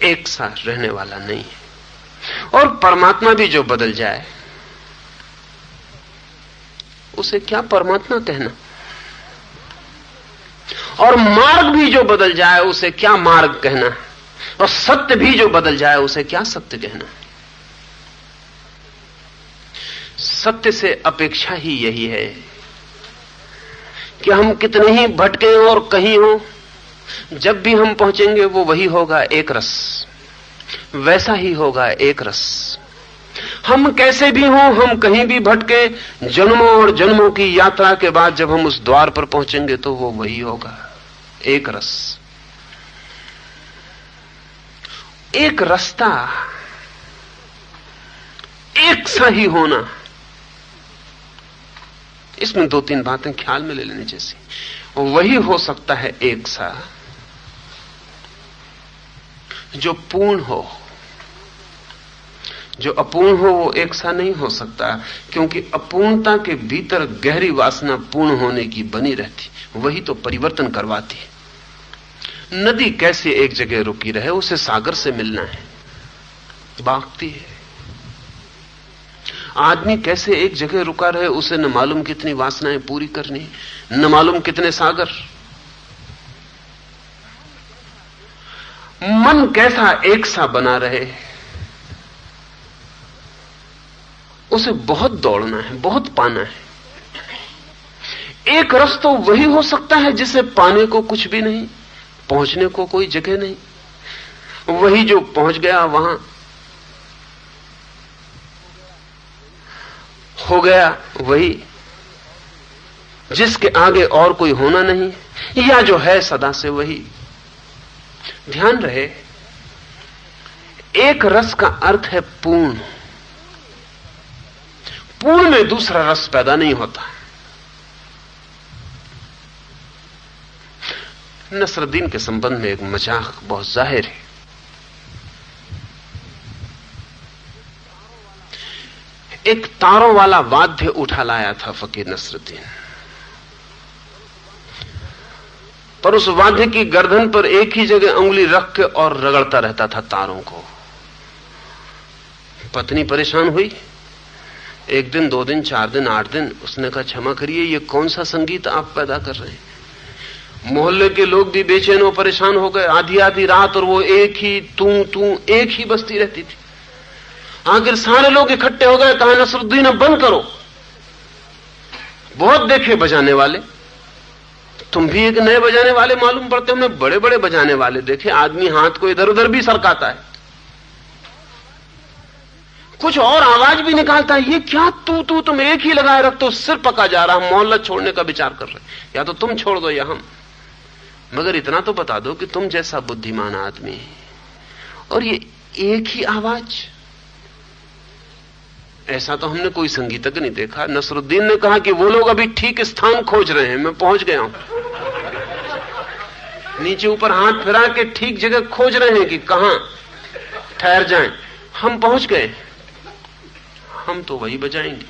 एक साथ रहने वाला नहीं है। और परमात्मा भी जो बदल जाए उसे क्या परमात्मा कहना, और मार्ग भी जो बदल जाए उसे क्या मार्ग कहना, और सत्य भी जो बदल जाए उसे क्या सत्य कहना। सत्य से अपेक्षा ही यही है कि हम कितने ही भटके और कहीं हो, जब भी हम पहुंचेंगे वो वही होगा, एक रस, वैसा ही होगा, एक रस। हम कैसे भी हों, हम कहीं भी भटके, जन्मों और जन्मों की यात्रा के बाद जब हम उस द्वार पर पहुंचेंगे तो वो वही होगा, एक रस, एक रास्ता, एक सा ही होना। इसमें दो तीन बातें ख्याल में ले लेनी जैसी, वही हो सकता है एक सा जो पूर्ण हो, जो अपूर्ण हो वो एक सा नहीं हो सकता, क्योंकि अपूर्णता के भीतर गहरी वासना पूर्ण होने की बनी रहती, वही तो परिवर्तन करवाती है। नदी कैसे एक जगह रुकी रहे, उसे सागर से मिलना है, भागती है। आदमी कैसे एक जगह रुका रहे, उसे न मालूम कितनी वासनाएं पूरी करनी, न मालूम कितने सागर। मन कैसा एक सा बना रहे, उसे बहुत दौड़ना है, बहुत पाना है। एक रस तो वही हो सकता है जिसे पाने को कुछ भी नहीं, पहुंचने को कोई जगह नहीं। वही जो पहुंच गया वहां हो गया, वही जिसके आगे और कोई होना नहीं, या जो है सदा से वही। ध्यान रहे, एक रस का अर्थ है पूर्ण। पूर्ण में दूसरा रस पैदा नहीं होता। नसरुद्दीन के संबंध में एक मजाक बहुत जाहिर है। एक तारों वाला वाद्य उठा लाया था फकीर नसरुद्दीन, पर उस वाद्य की गर्दन पर एक ही जगह उंगली रख के और रगड़ता रहता था तारों को। पत्नी परेशान हुई, एक दिन, दो दिन, चार दिन, 8 दिन। उसने कहा, क्षमा करिए, ये कौन सा संगीत आप पैदा कर रहे हैं? मोहल्ले के लोग भी बेचैन और परेशान हो गए। आधी आधी रात और वो एक ही तू एक ही बजती रहती थी। आखिर सारे लोग इकट्ठे हो गए, कहा, नसरुद्दीन अब बंद करो, बहुत देखे बजाने वाले, तुम भी एक नए बजाने वाले मालूम पड़ते। हमने बड़े बड़े बजाने वाले देखे, आदमी हाथ को इधर उधर भी सरकाता है, कुछ और आवाज भी निकालता है। ये क्या तू तुम एक ही लगाए रखते हो, सिर पका जा रहा, मोहल्ला छोड़ने का विचार कर रहे, या तो तुम छोड़ दो या हम। मगर इतना तो बता दो कि तुम जैसा बुद्धिमान आदमी, और ये एक ही आवाज, ऐसा तो हमने कोई संगीतज्ञ नहीं देखा। नसरुद्दीन ने कहा कि वो लोग अभी ठीक स्थान खोज रहे हैं, मैं पहुंच गया हूं। नीचे ऊपर हाथ फिरा के ठीक जगह खोज रहे हैं कि कहां ठहर जाएं। हम पहुंच गए, हम तो वही बजाएंगे,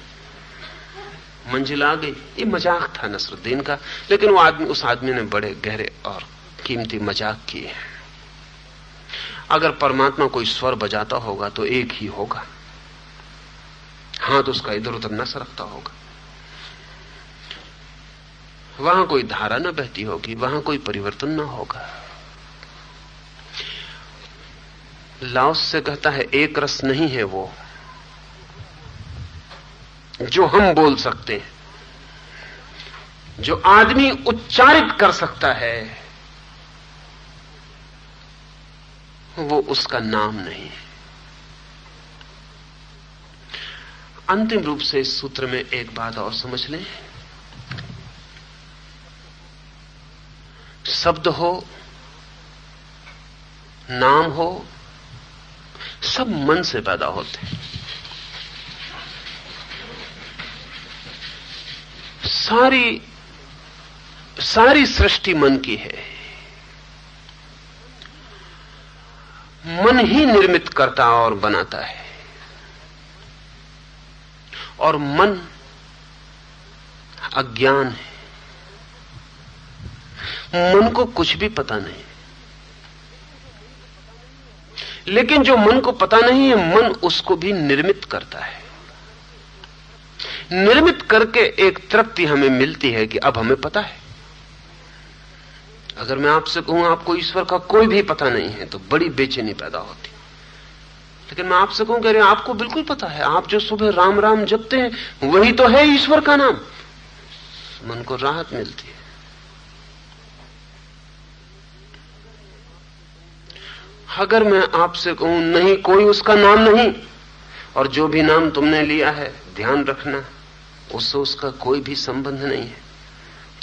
मंजिल आ गई। ये मजाक था नसरुद्दीन का, लेकिन वो आदमी, उस आदमी ने बड़े गहरे और कीमती मजाक किए। अगर परमात्मा कोई स्वर बजाता होगा तो एक ही होगा, हाथ उसका इधर उधर न सरकता होगा, वहां कोई धारा न बहती होगी, वहां कोई परिवर्तन न होगा। लाओस से कहता है, एक रस नहीं है वो जो हम बोल सकते हैं, जो आदमी उच्चारित कर सकता है, वो उसका नाम नहीं है। अंतिम रूप से इस सूत्र में एक बात और समझ लें, शब्द हो, नाम हो, सब मन से पैदा होते हैं। सारी सृष्टि मन की है। मन ही निर्मित करता और बनाता है, और मन अज्ञान है। मन को कुछ भी पता नहीं, लेकिन जो मन को पता नहीं है, मन उसको भी निर्मित करता है। निर्मित करके एक तृप्ति हमें मिलती है कि अब हमें पता है। अगर मैं आपसे कहूं आपको ईश्वर का कोई भी पता नहीं है तो बड़ी बेचैनी पैदा होती। लेकिन मैं आपसे कहूं कि अरे आपको बिल्कुल पता है, आप जो सुबह राम राम जपते हैं वही तो है ईश्वर का नाम, मन को राहत मिलती है। अगर मैं आपसे कहूं नहीं, कोई उसका नाम नहीं, और जो भी नाम तुमने लिया है ध्यान रखना उससे उसका कोई भी संबंध नहीं है।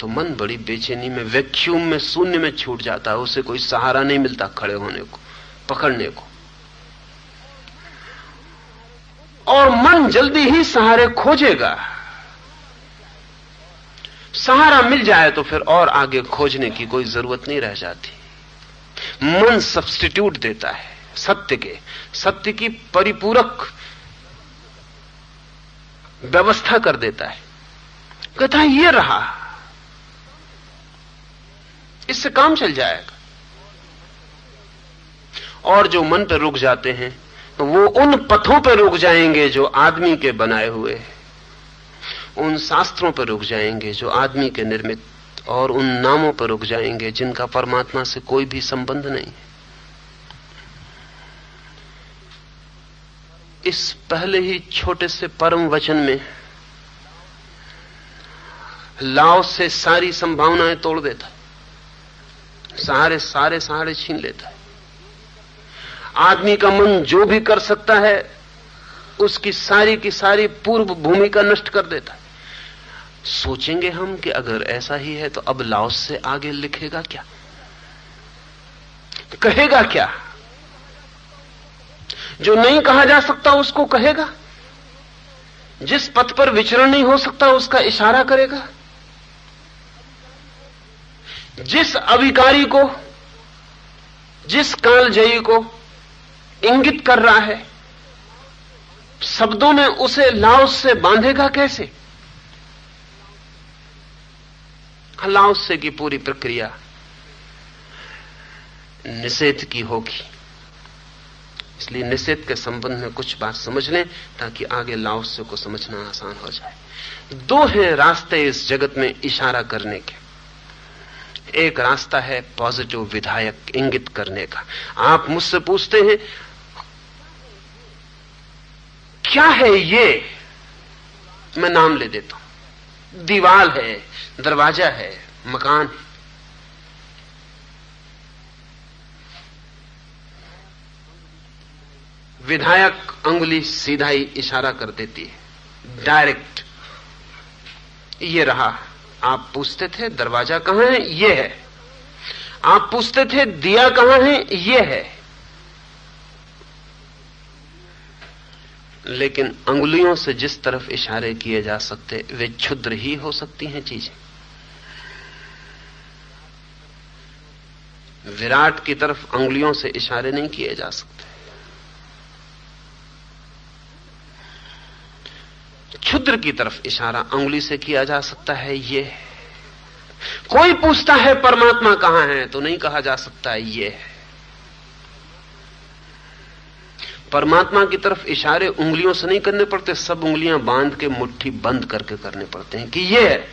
तो मन बड़ी बेचैनी में, वैक्यूम में, शून्य में छूट जाता है। उसे कोई सहारा नहीं मिलता खड़े होने को, पकड़ने को। और मन जल्दी ही सहारे खोजेगा। सहारा मिल जाए तो फिर और आगे खोजने की कोई जरूरत नहीं रह जाती। मन सब्स्टिट्यूट देता है सत्य की परिपूरक व्यवस्था कर देता है। कहता है ये रहा, इससे काम चल जाएगा। और जो मन पे रुक जाते हैं तो वो उन पथों पे रुक जाएंगे जो आदमी के बनाए हुए, उन शास्त्रों पर रुक जाएंगे जो आदमी के निर्मित, और उन नामों पर रुक जाएंगे जिनका परमात्मा से कोई भी संबंध नहीं। इस पहले ही छोटे से परम वचन में लाओ से सारी संभावनाएं तोड़ देता, सारे छीन लेता है। आदमी का मन जो भी कर सकता है उसकी सारी की सारी पूर्व भूमिका नष्ट कर देता है। सोचेंगे हम कि अगर ऐसा ही है तो अब लाओस से आगे लिखेगा क्या, कहेगा क्या? जो नहीं कहा जा सकता उसको कहेगा, जिस पथ पर विचरण नहीं हो सकता उसका इशारा करेगा, जिस अविकारी को, जिस कालजयी को इंगित कर रहा है शब्दों में, उसे लाओस से बांधेगा कैसे? लाओस से की पूरी प्रक्रिया निषेध की होगी। इसलिए निषेध के संबंध में कुछ बात समझ लें ताकि आगे लाओस से को समझना आसान हो जाए। दो हैं रास्ते इस जगत में इशारा करने के। एक रास्ता है पॉजिटिव विधायक इंगित करने का। आप मुझसे पूछते हैं क्या है ये, मैं नाम ले देता हूं। दीवाल है, दरवाजा है, मकान है। विधायक अंगुली सीधा ही इशारा कर देती है, डायरेक्ट। ये रहा। आप पूछते थे दरवाजा कहां है, ये है। आप पूछते थे दिया कहां है, ये है। लेकिन अंगुलियों से जिस तरफ इशारे किए जा सकते वे क्षुद्र ही हो सकती हैं चीजें। विराट की तरफ अंगुलियों से इशारे नहीं किए जा सकते। क्षुद्र की तरफ इशारा अंगुली से किया जा सकता है, ये है। कोई पूछता है परमात्मा कहां है तो नहीं कहा जा सकता ये है। परमात्मा की तरफ इशारे उंगलियों से नहीं करने पड़ते, सब उंगलियां बांध के मुट्ठी बंद करके करने पड़ते हैं कि ये है।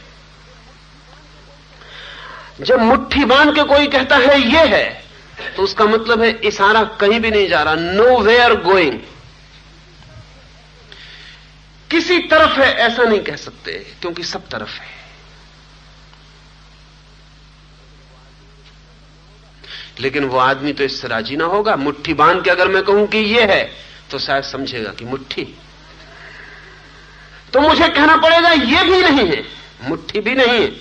जब मुट्ठी बांध के कोई कहता है ये है तो उसका मतलब है इशारा कहीं भी नहीं जा रहा, नो वेयर गोइंग। किसी तरफ है ऐसा नहीं कह सकते क्योंकि सब तरफ है। लेकिन वो आदमी तो इससे राजी ना होगा। मुट्ठी बांध के अगर मैं कहूं कि ये है तो शायद समझेगा कि मुट्ठी, तो मुझे कहना पड़ेगा ये भी नहीं है, मुट्ठी भी नहीं है,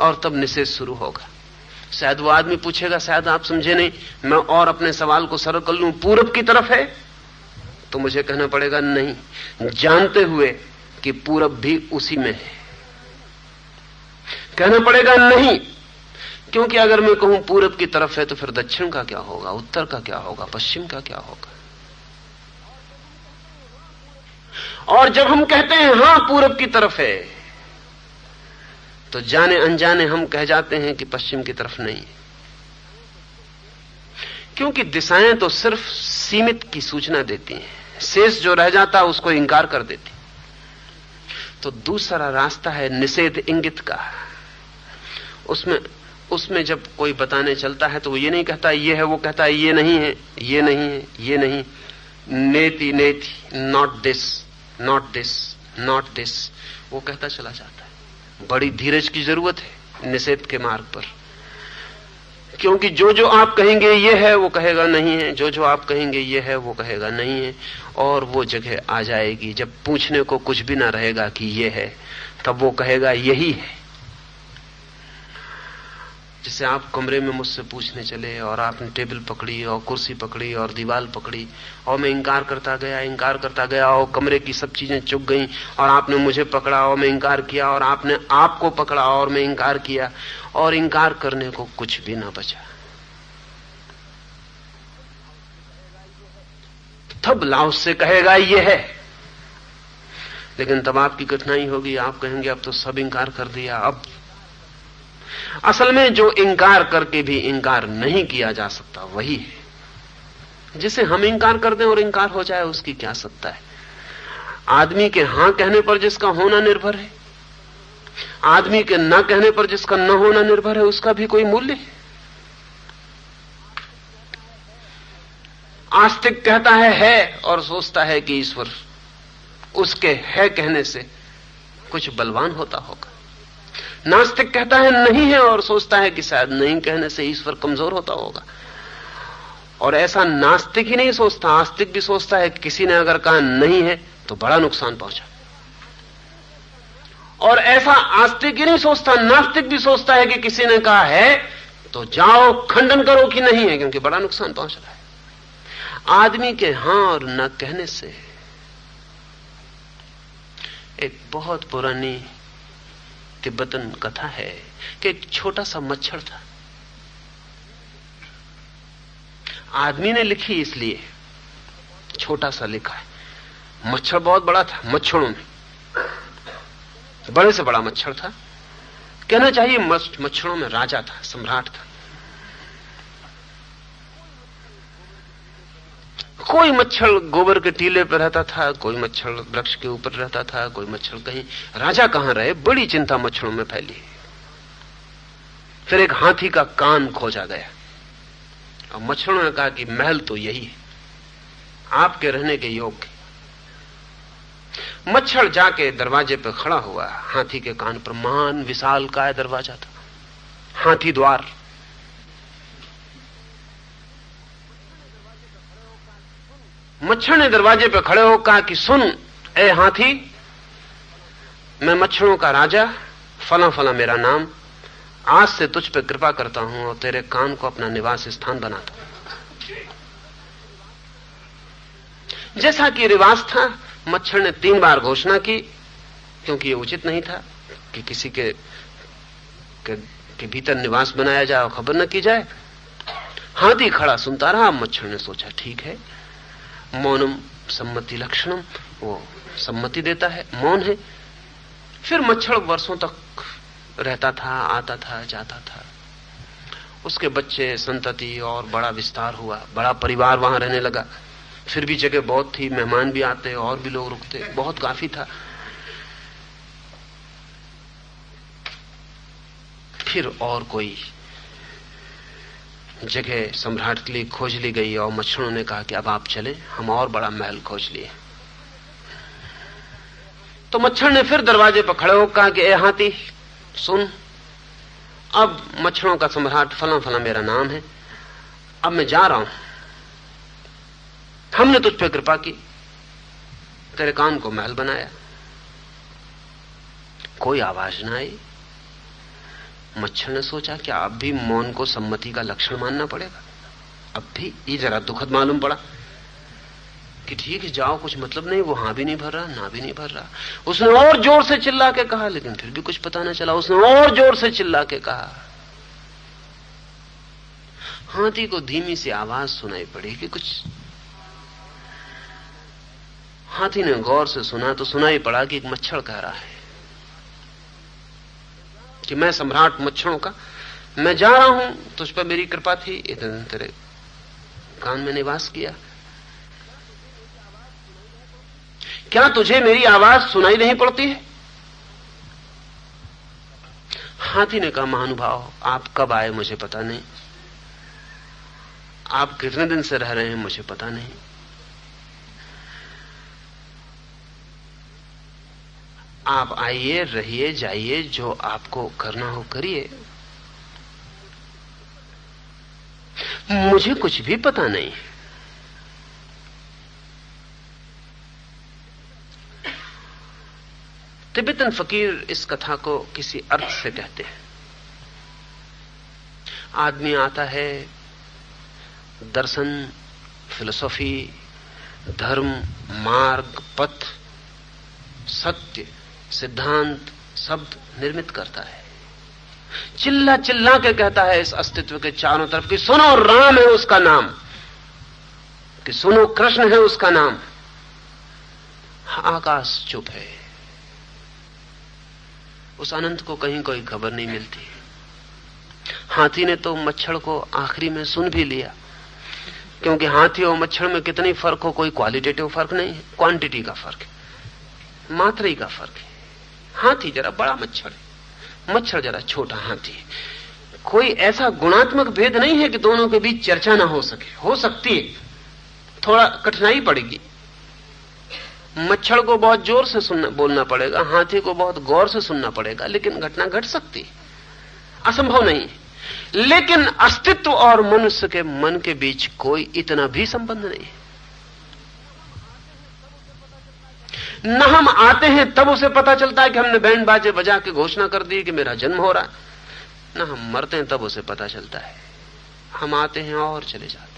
और तब निषेध शुरू होगा। शायद वो आदमी पूछेगा, शायद आप समझे नहीं, मैं और अपने सवाल को सरल कर लूं, पूरब की तरफ है, तो मुझे कहना पड़ेगा नहीं, जानते हुए कि पूरब भी उसी में है। कहना पड़ेगा नहीं, क्योंकि अगर मैं कहूं पूरब की तरफ है तो फिर दक्षिण का क्या होगा, उत्तर का क्या होगा, पश्चिम का क्या होगा। और जब हम कहते हैं हां पूरब की तरफ है तो जाने अनजाने हम कह जाते हैं कि पश्चिम की तरफ नहीं है, क्योंकि दिशाएं तो सिर्फ सीमित की सूचना देती हैं, शेष जो रह जाता है उसको इंकार कर देती। तो दूसरा रास्ता है निषेध इंगित का। उसमें जब कोई बताने चलता है तो वो ये नहीं कहता ये है, वो कहता है ये नहीं है, ये नहीं है, ये नहीं, नेति नेति, not this, not this, not this, वो कहता चला जाता है। बड़ी धीरज की जरूरत है निषेध के मार्ग पर, क्योंकि जो जो आप कहेंगे ये है वो कहेगा नहीं है, जो जो आप कहेंगे ये है वो कहेगा नहीं है। और वो जगह आ जाएगी जब पूछने को कुछ भी ना रहेगा कि ये है, तब वो कहेगा यही है। जैसे आप कमरे में मुझसे पूछने चले और आपने टेबल पकड़ी और कुर्सी पकड़ी और दीवार पकड़ी और मैं इंकार करता गया और कमरे की सब चीजें चुक गईं और आपने मुझे पकड़ा और मैं इंकार किया और आपने आपको पकड़ा और मैं इंकार किया और इंकार करने को कुछ भी ना बचा। तब लाओस से कहेगा ये है, लेकिन तब आपकी कठिनाई होगी, आप कहेंगे अब तो सब इंकार कर दिया। अब असल में जो इंकार करके भी इंकार नहीं किया जा सकता वही है। जिसे हम इंकार कर दें और इंकार हो जाए उसकी क्या सत्ता है। आदमी के हां कहने पर जिसका होना निर्भर है, आदमी के ना कहने पर जिसका न होना निर्भर है, उसका भी कोई मूल्य है। आस्तिक कहता है और सोचता है कि ईश्वर उसके है कहने से कुछ बलवान होता होगा। नास्तिक कहता है नहीं है और सोचता है कि शायद नहीं कहने से ईश्वर कमजोर होता होगा। और ऐसा नास्तिक ही नहीं सोचता, आस्तिक भी सोचता है किसी ने अगर कहा नहीं है तो बड़ा नुकसान पहुंचा। और ऐसा आस्तिक ही नहीं सोचता, नास्तिक भी सोचता है कि किसी ने कहा है तो जाओ खंडन करो कि नहीं है, क्योंकि बड़ा नुकसान पहुंच रहा है। आदमी के हां और न कहने से, एक बहुत पुरानी तिब्बतन कथा है कि एक छोटा सा मच्छर था। आदमी ने लिखी इसलिए छोटा सा लिखा है, मच्छर बहुत बड़ा था। मच्छरों में बड़े से बड़ा मच्छर था, कहना चाहिए मच्छरों में राजा था, सम्राट था। कोई मच्छर गोबर के टीले पर रहता था, कोई मच्छर वृक्ष के ऊपर रहता था, कोई मच्छर कहीं। राजा कहां रहे, बड़ी चिंता मच्छरों में फैली। फिर एक हाथी का कान खोजा गया और मच्छरों ने कहा कि महल तो यही है, आपके रहने के योग्य। मच्छर जाके दरवाजे पे खड़ा हुआ, हाथी के कान पर। महान विशाल काय दरवाजा था, हाथी द्वार। मच्छर ने दरवाजे पे खड़े होकर कहा कि सुन ए हाथी, मैं मच्छरों का राजा, फला फला मेरा नाम, आज से तुझ पे कृपा करता हूं और तेरे कान को अपना निवास स्थान बनाता हूं। जैसा कि रिवाज था, मच्छर ने 3 बार घोषणा की, क्योंकि ये उचित नहीं था कि किसी के भीतर निवास बनाया जाए और खबर न की जाए। हाथी खड़ा सुनता रहा। मच्छर ने सोचा ठीक है, मौनम सम्मति लक्षणम, वो सम्मति देता है, मौन है। फिर मच्छर वर्षों तक रहता था, आता था, जाता था। उसके बच्चे, संतति और बड़ा विस्तार हुआ, बड़ा परिवार वहां रहने लगा। फिर भी जगह बहुत थी, मेहमान भी आते और भी लोग रुकते, बहुत काफी था। फिर और कोई जगह सम्राट के लिए खोज ली गई और मच्छरों ने कहा कि अब आप चले, हम और बड़ा महल खोज लिए। तो मच्छर ने फिर दरवाजे पर खड़े होकर कहा कि ए हाथी सुन, अब मच्छरों का सम्राट फला फला मेरा नाम है, अब मैं जा रहा हूं। हमने तुझ पे कृपा की, तेरे कान को महल बनाया। कोई आवाज ना आई। मच्छर ने सोचा कि अब भी मौन को सम्मति का लक्षण मानना पड़ेगा। अब भी ये जरा दुखद मालूम पड़ा कि ठीक है जाओ, कुछ मतलब नहीं। वो हां भी नहीं भर रहा, ना भी नहीं भर रहा। उसने और जोर से चिल्ला के कहा, लेकिन फिर भी कुछ पता ना चला। उसने और जोर से चिल्ला के कहा। हाथी को धीमी सी आवाज सुनाई पड़ी कि कुछ। हाथी ने गौर से सुना तो सुनाई पड़ा कि एक मच्छर कह रहा है कि मैं सम्राट मच्छरों का, मैं जा रहा हूं, तुझ पर मेरी कृपा थी, इतने दिन तेरे कान में निवास किया। क्या तुझे मेरी आवाज सुनाई नहीं पड़ती है? हाथी ने कहा, महानुभाव आप कब आए मुझे पता नहीं, आप कितने दिन से रह रहे हैं मुझे पता नहीं। आप आइए, रहिए, जाइए, जो आपको करना हो करिए। मुझे कुछ भी पता नहीं। तिब्बतन फकीर इस कथा को किसी अर्थ से कहते हैं। आदमी आता है, दर्शन, फिलोसॉफी, धर्म, मार्ग, पथ, सत्य, सिद्धांत, शब्द निर्मित करता है, चिल्ला चिल्ला के कहता है इस अस्तित्व के चारों तरफ कि सुनो राम है उसका नाम, कि सुनो कृष्ण है उसका नाम। आकाश चुप है, उस अनंत को कहीं कोई खबर नहीं मिलती। हाथी ने तो मच्छर को आखिरी में सुन भी लिया, क्योंकि हाथी और मच्छर में कितनी फर्क हो, कोई क्वालिटेटिव फर्क नहीं है, क्वांटिटी का फर्क है, मात्रा का फर्क है। हाथी जरा बड़ा मच्छर है, मच्छर जरा छोटा हाथी है। कोई ऐसा गुणात्मक भेद नहीं है कि दोनों के बीच चर्चा ना हो सके। हो सकती है, थोड़ा कठिनाई पड़ेगी। मच्छर को बहुत जोर से बोलना पड़ेगा, हाथी को बहुत गौर से सुनना पड़ेगा, लेकिन घटना घट सकती है, असंभव नहीं है। लेकिन अस्तित्व और मनुष्य के मन के बीच कोई इतना भी संबंध नहीं है। न हम आते हैं तब उसे पता चलता है कि हमने बैंड बाजे बजा के घोषणा कर दी कि मेरा जन्म हो रहा है, न हम मरते हैं तब उसे पता चलता है। हम आते हैं और चले जाते हैं,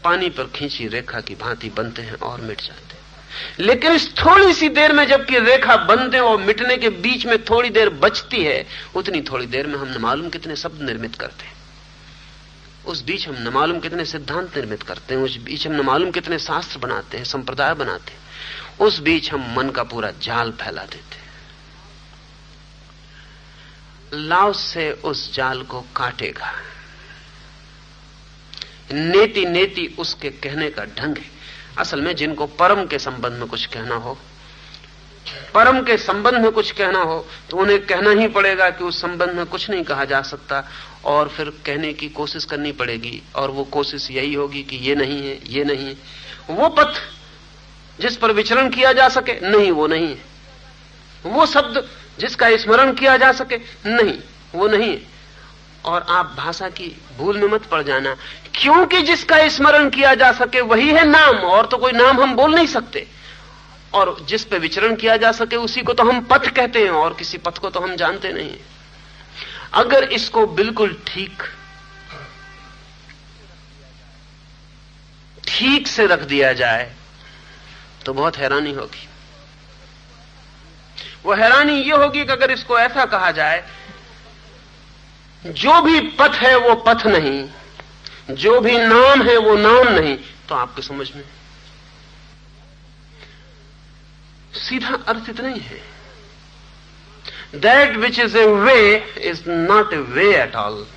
पानी पर खींची रेखा की भांति बनते हैं और मिट जाते हैं। लेकिन इस थोड़ी सी देर में जबकि रेखा बनने और मिटने के बीच में थोड़ी देर बचती है, उतनी थोड़ी देर में हम न मालूम कितने शब्द निर्मित करते हैं, उस बीच हम न मालूम कितने सिद्धांत निर्मित करते हैं, उस बीच हम न मालूम कितने शास्त्र बनाते हैं, संप्रदाय बनाते हैं, उस बीच हम मन का पूरा जाल फैला देते हैं। लाओस से उस जाल को काटेगा। नेति नेति उसके कहने का ढंग है। असल में जिनको परम के संबंध में कुछ कहना हो, परम के संबंध में कुछ कहना हो, तो उन्हें कहना ही पड़ेगा कि उस संबंध में कुछ नहीं कहा जा सकता, और फिर कहने की कोशिश करनी पड़ेगी। और वो कोशिश यही होगी कि ये नहीं है, ये नहीं है। वो पथ जिस पर विचरण किया जा सके, नहीं वो नहीं है। वो शब्द जिसका स्मरण किया जा सके, नहीं वो नहीं है। और आप भाषा की भूल में मत पड़ जाना, क्योंकि जिसका स्मरण किया जा सके वही है नाम, और तो कोई नाम हम बोल नहीं सकते। और जिस पे विचरण किया जा सके उसी को तो हम पथ कहते हैं, और किसी पथ को तो हम जानते नहीं। अगर इसको बिल्कुल ठीक से रख दिया जाए तो बहुत हैरानी होगी। वो हैरानी ये होगी कि अगर इसको ऐसा कहा जाए, जो भी पथ है वो पथ नहीं, जो भी नाम है वो नाम नहीं, तो आपके समझ में सीधा अर्थ इतना ही है। That which is a way is not a way at all.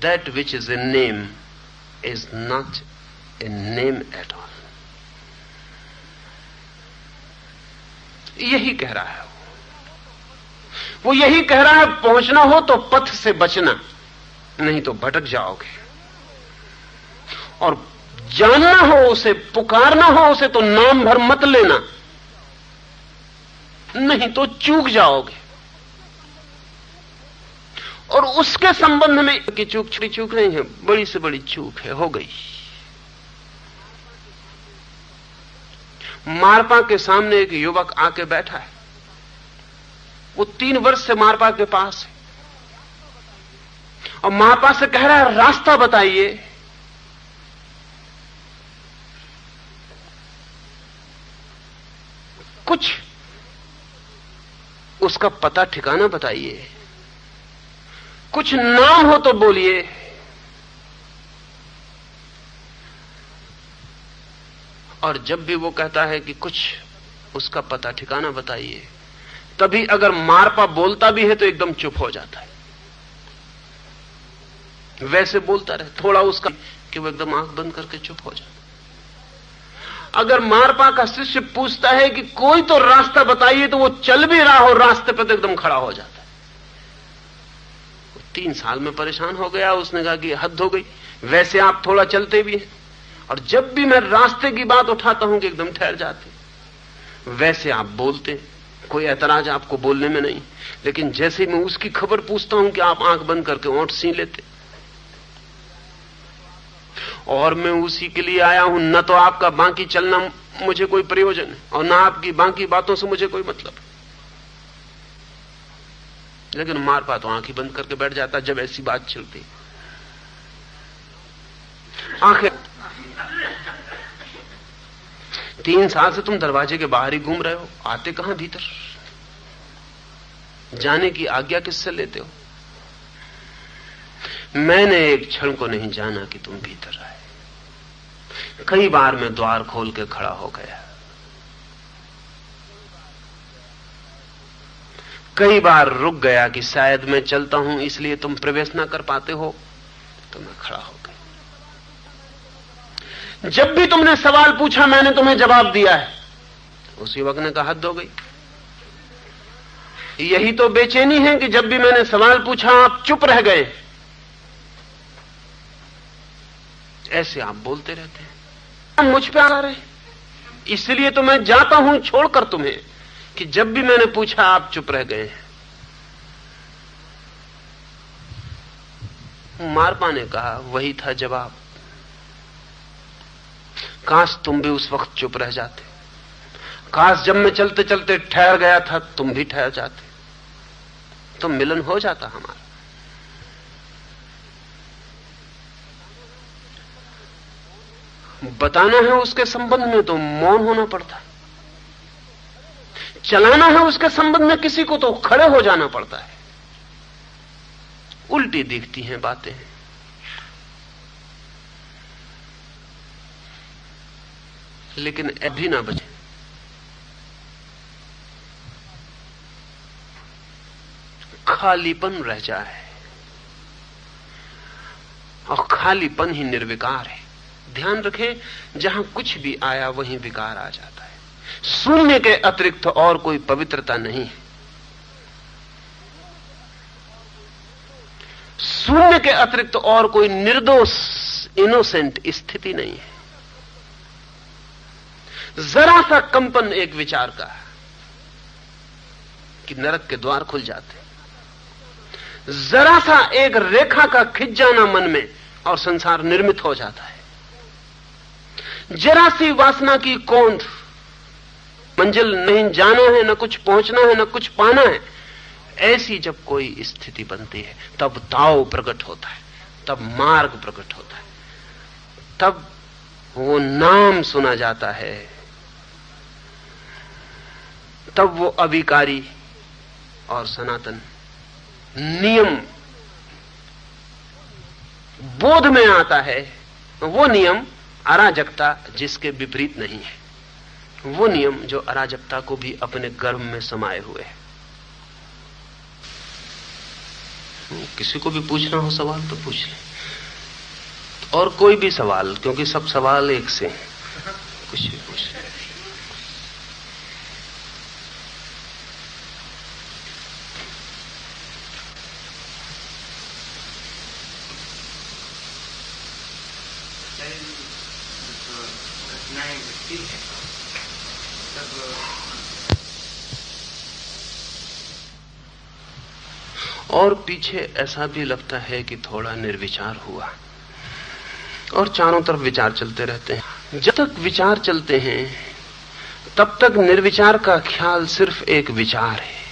That which is a name is not a name at all. यही कह रहा है वो यही कह रहा है, पहुंचना हो तो पथ से बचना, नहीं तो भटक जाओगे। और जानना हो उसे, पुकारना हो उसे, तो नाम भर मत लेना, नहीं तो चूक जाओगे। और उसके संबंध में कि चूक छोटी चूक नहीं है, बड़ी से बड़ी चूक है, हो गई। मारपा के सामने एक युवक आके बैठा है, वो 3 वर्ष से मारपा के पास है, और मारपा से कह रहा है रास्ता बताइए। कुछ उसका पता ठिकाना बताइए, कुछ नाम हो तो बोलिए। और जब भी वो कहता है कि कुछ उसका पता ठिकाना बताइए, तभी अगर मारपा बोलता भी है तो एकदम चुप हो जाता है। वैसे बोलता रहे थोड़ा उसका कि वो एकदम आंख बंद करके चुप हो जाता। अगर मारपा का शिष्य पूछता है कि कोई तो रास्ता बताइए, तो वो चल भी रहा हो रास्ते पर तो एकदम खड़ा हो जाता है। 3 साल में परेशान हो गया, उसने कहा कि हद हो गई, वैसे आप थोड़ा चलते भी हैं, और जब भी मैं रास्ते की बात उठाता हूं कि एकदम ठहर जाते। वैसे आप बोलते, कोई ऐतराज आपको बोलने में नहीं, लेकिन जैसे ही मैं उसकी खबर पूछता हूं कि आप आंख बंद करके ओंठ सी लेते, और मैं उसी के लिए आया हूं। न तो आपका बाकी चलना मुझे कोई प्रयोजन है और ना आपकी बाकी बातों से मुझे कोई मतलब, लेकिन मारपा तो आंखें बंद करके बैठ जाता जब ऐसी बात चलती। आखिर 3 साल से तुम दरवाजे के बाहर ही घूम रहे हो, आते कहां भीतर? जाने की आज्ञा किससे लेते हो? मैंने एक क्षण को नहीं जाना कि तुम भीतर आए। कई बार मैं द्वार खोल के खड़ा हो गया, कई बार रुक गया कि शायद मैं चलता हूं इसलिए तुम प्रवेश ना कर पाते हो, तो मैं खड़ा हो गया। जब भी तुमने सवाल पूछा मैंने तुम्हें जवाब दिया है। उस युवक ने कहा हद हो गई। यही तो बेचैनी है कि जब भी मैंने सवाल पूछा आप चुप रह गए। ऐसे आप बोलते रहते हैं, मुझ पे आ रहे, इसलिए तो मैं जाता हूं छोड़कर तुम्हें कि जब भी मैंने पूछा आप चुप रह गए हैं। मारपा ने कहा वही था जवाब। काश तुम भी उस वक्त चुप रह जाते, काश जब मैं चलते चलते ठहर गया था तुम भी ठहर जाते, तो मिलन हो जाता हमारा। बताना है उसके संबंध में तो मौन होना पड़ता है, चलाना है उसके संबंध में किसी को तो खड़े हो जाना पड़ता है। उल्टी दिखती हैं बातें, लेकिन अभी ना बचे। खालीपन रह जाए, और खालीपन ही निर्विकार है। ध्यान रखें, जहां कुछ भी आया वहीं विकार आ जाता है। शून्य के अतिरिक्त और कोई पवित्रता नहीं है। शून्य के अतिरिक्त और कोई निर्दोष इनोसेंट स्थिति नहीं है। जरा सा कंपन एक विचार का कि नरक के द्वार खुल जाते, जरा सा एक रेखा का खिंच जाना मन में और संसार निर्मित हो जाता है। जरा सी वासना की कौंध, मंजिल नहीं जाना है, न कुछ पहुंचना है, न कुछ पाना है, ऐसी जब कोई स्थिति बनती है तब ताव प्रकट होता है, तब मार्ग प्रकट होता है, तब वो नाम सुना जाता है, तब वो अविकारी और सनातन नियम बोध में आता है। वो नियम अराजकता जिसके विपरीत नहीं है, वो नियम जो अराजकता को भी अपने गर्भ में समाये हुए है। किसी को भी पूछना हो सवाल तो पूछ ले, और कोई भी सवाल, क्योंकि सब सवाल एक से हैं, कुछ भी पूछ ले। और पीछे ऐसा भी लगता है कि थोड़ा निर्विचार हुआ, और चारों तरफ विचार चलते रहते हैं। जब तक विचार चलते हैं तब तक निर्विचार का ख्याल सिर्फ एक विचार है।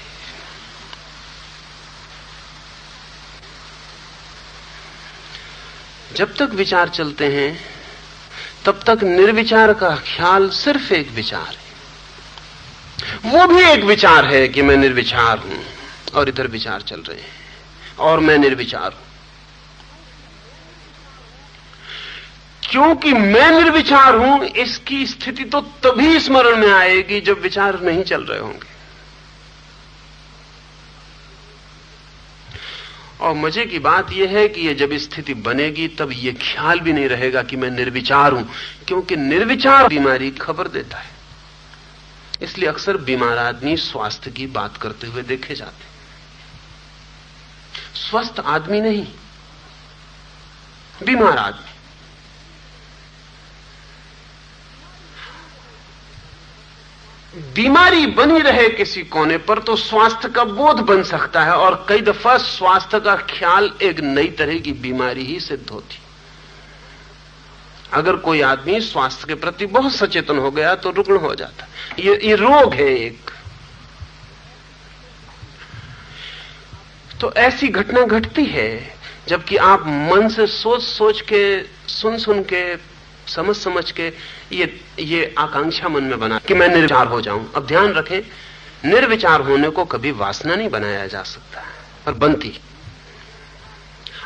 जब तक विचार चलते हैं तब तक निर्विचार का ख्याल सिर्फ एक विचार है। वो भी एक विचार है कि मैं निर्विचार हूं और इधर विचार चल रहे हैं और मैं निर्विचार हूं। क्योंकि मैं निर्विचार हूं, इसकी स्थिति तो तभी स्मरण में आएगी जब विचार नहीं चल रहे होंगे। और मजे की बात यह है कि ये जब स्थिति बनेगी तब ये ख्याल भी नहीं रहेगा कि मैं निर्विचार हूं, क्योंकि निर्विचार बीमारी खबर देता है। इसलिए अक्सर बीमार आदमी स्वास्थ्य की बात करते हुए देखे जाते, स्वस्थ आदमी नहीं, बीमार आदमी। बीमारी बनी रहे किसी कोने पर तो स्वास्थ्य का बोध बन सकता है, और कई दफा स्वास्थ्य का ख्याल एक नई तरह की बीमारी ही सिद्ध होती। अगर कोई आदमी स्वास्थ्य के प्रति बहुत सचेतन हो गया तो रुग्ण हो जाता। ये रोग है एक। तो ऐसी घटना घटती है जबकि आप मन से सोच सोच के, सुन सुन के, समझ समझ के ये आकांक्षा मन में बना कि मैं निर्विचार हो जाऊं। अब ध्यान रखें, निर्विचार होने को कभी वासना नहीं बनाया जा सकता, पर बनती।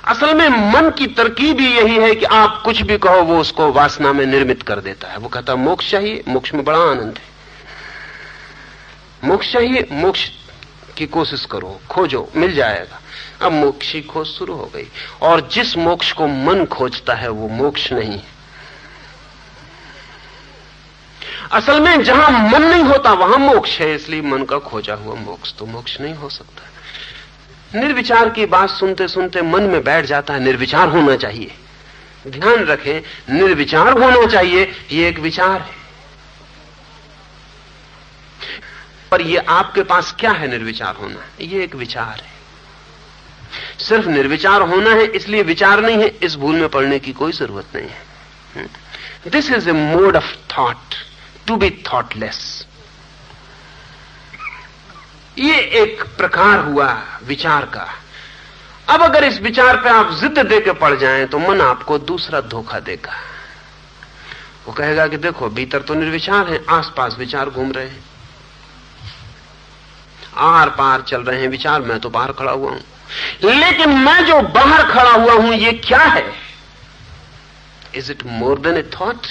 असल में मन की तरकीब ही यही है कि आप कुछ भी कहो वो उसको वासना में निर्मित कर देता है। वो कहता है मोक्ष चाहिए, मोक्ष में बड़ा आनंद है, मोक्ष चाहिए, मोक्ष की कोशिश करो, खोजो, मिल जाएगा। अब मोक्ष की खोज शुरू हो गई, और जिस मोक्ष को मन खोजता है वो मोक्ष नहीं है। असल में जहां मन नहीं होता वहां मोक्ष है, इसलिए मन का खोजा हुआ मोक्ष तो मोक्ष नहीं हो सकता। निर्विचार की बात सुनते सुनते मन में बैठ जाता है निर्विचार होना चाहिए। ध्यान रखें, निर्विचार होना चाहिए ये एक विचार है, पर ये आपके पास क्या है? निर्विचार होना, ये एक विचार है। सिर्फ निर्विचार होना है इसलिए विचार नहीं है, इस भूल में पड़ने की कोई जरूरत नहीं है। This is a mode of thought, to be thoughtless. ये एक प्रकार हुआ विचार का। अब अगर इस विचार पे आप जिद देके पड़ जाएं तो मन आपको दूसरा धोखा देगा। वो कहेगा कि देखो भीतर तो निर्विचार है, आसपास विचार घूम रहे हैं, आर पार चल रहे हैं विचार, मैं तो बाहर खड़ा हुआ हूं। लेकिन मैं जो बाहर खड़ा हुआ हूं ये क्या है? Is it more than A thought?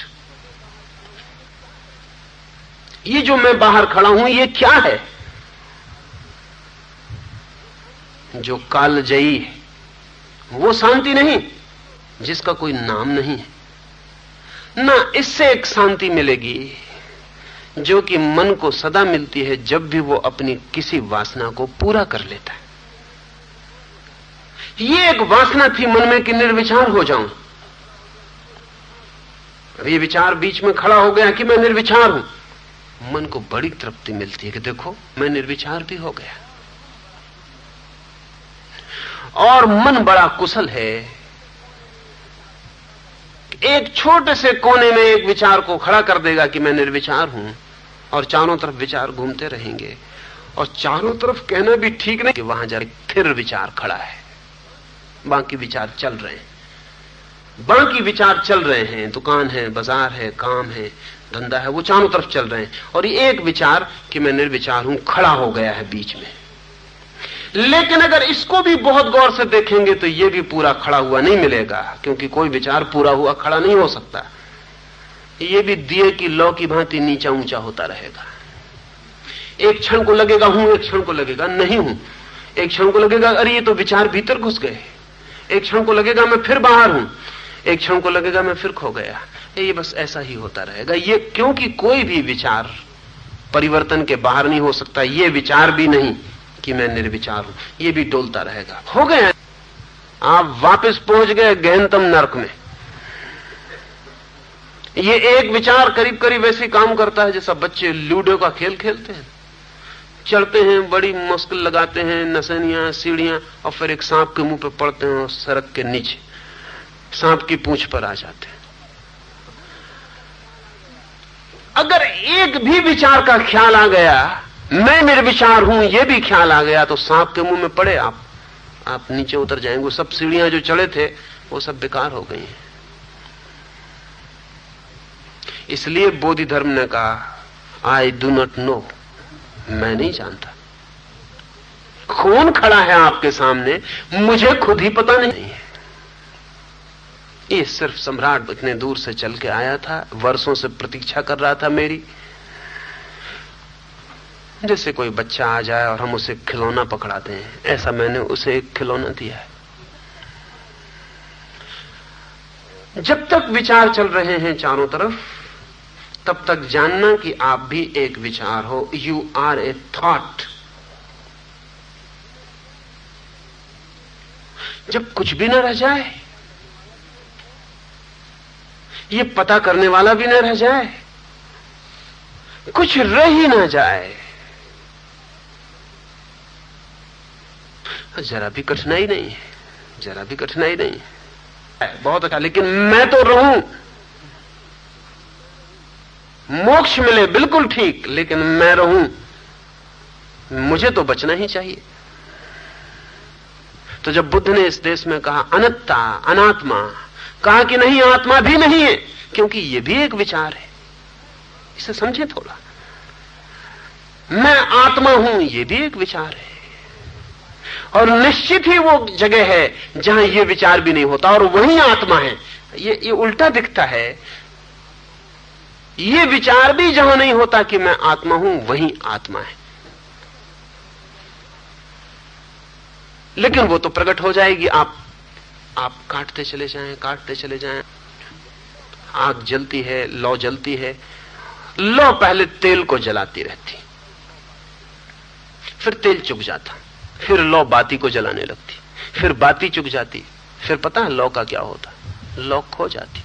ये जो मैं बाहर खड़ा हूं ये क्या है? जो कालजयी है वो शांति नहीं जिसका कोई नाम नहीं है ना। इससे एक शांति मिलेगी जो कि मन को सदा मिलती है जब भी वो अपनी किसी वासना को पूरा कर लेता है। ये एक वासना थी मन में कि निर्विचार हो जाऊं। अब ये विचार बीच में खड़ा हो गया कि मैं निर्विचार हूं। मन को बड़ी तृप्ति मिलती है कि देखो मैं निर्विचार भी हो गया। और मन बड़ा कुशल है, एक छोटे से कोने में एक विचार को खड़ा कर देगा कि मैं निर्विचार हूं, और चारों तरफ विचार घूमते रहेंगे। और चारों तरफ कहना भी ठीक नहीं कि वहां जाके फिर विचार खड़ा है, बाकी विचार चल रहे हैं, बाकी विचार चल रहे हैं, दुकान है, बाजार है, काम है, धंधा है, वो चारों तरफ चल रहे हैं। और ये एक विचार कि मैं निर्विचार हूं खड़ा हो गया है बीच में। लेकिन अगर इसको भी बहुत गौर से देखेंगे तो ये भी पूरा खड़ा हुआ नहीं मिलेगा, क्योंकि कोई विचार पूरा हुआ खड़ा नहीं हो सकता। ये भी दिए की लौ की भांति नीचा ऊंचा होता रहेगा। एक क्षण को लगेगा हूं, एक क्षण को लगेगा नहीं हूं, एक क्षण को लगेगा अरे ये तो विचार भीतर घुस गए, एक क्षण को लगेगा मैं फिर बाहर हूं, एक क्षण को लगेगा मैं फिर खो गया। ये बस ऐसा ही होता रहेगा। ये क्योंकि कोई भी विचार परिवर्तन के बाहर नहीं हो सकता। ये विचार भी नहीं कि मैं निर्विचार हूं, ये भी डोलता रहेगा। हो गए आप वापस पहुंच गए गहनतम नरक में। ये एक विचार करीब करीब वैसे काम करता है जैसा बच्चे लूडो का खेल खेलते हैं, चढ़ते हैं, बड़ी मुश्किल लगाते हैं, नसनियां, सीढ़ियां, और फिर एक सांप के मुंह पे पड़ते हैं और सड़क के नीचे सांप की पूंछ पर आ जाते हैं। अगर एक भी विचार का ख्याल आ गया, मैं निर्विचार हूं, यह भी ख्याल आ गया, तो सांप के मुंह में पड़े आप नीचे उतर जाएंगे। सब सीढ़ियां जो चढ़े थे वो सब बेकार हो गई हैं। इसलिए बोधि धर्म ने कहा आई डू नॉट नो, मैं नहीं जानता। कौन खड़ा है आपके सामने मुझे खुद ही पता नहीं है। ये सिर्फ सम्राट इतने दूर से चल के आया था, वर्षों से प्रतीक्षा कर रहा था मेरी। जैसे कोई बच्चा आ जाए और हम उसे खिलौना पकड़ाते हैं, ऐसा मैंने उसे एक खिलौना दिया है। जब तक विचार चल रहे हैं चारों तरफ, तब तक जानना कि आप भी एक विचार हो। You are a thought. जब कुछ भी न रह जाए, ये पता करने वाला भी न रह जाए, कुछ रह ही ना जाए। जरा भी कठिनाई नहीं है, जरा भी कठिनाई नहीं है। बहुत अच्छा, लेकिन मैं तो रहूं, मोक्ष मिले बिल्कुल ठीक, लेकिन मैं रहूं, मुझे तो बचना ही चाहिए। तो जब बुद्ध ने इस देश में कहा अनत्ता, अनात्मा, कहा कि नहीं आत्मा भी नहीं है, क्योंकि यह भी एक विचार है, इसे समझे थोड़ा। मैं आत्मा हूं, यह भी एक विचार है, और निश्चित ही वो जगह है जहां यह विचार भी नहीं होता और वही आत्मा है। ये उल्टा दिखता है। ये विचार भी जहां नहीं होता कि मैं आत्मा हूं, वही आत्मा है। लेकिन वो तो प्रकट हो जाएगी। आप काटते चले जाएं, काटते चले जाएं। आग जलती है, लौ जलती है। लौ पहले तेल को जलाती रहती, फिर तेल चुक जाता, फिर लौ बाती को जलाने लगती, फिर बाती चुक जाती, फिर पता है लौ का क्या होता? लौ खो जाती।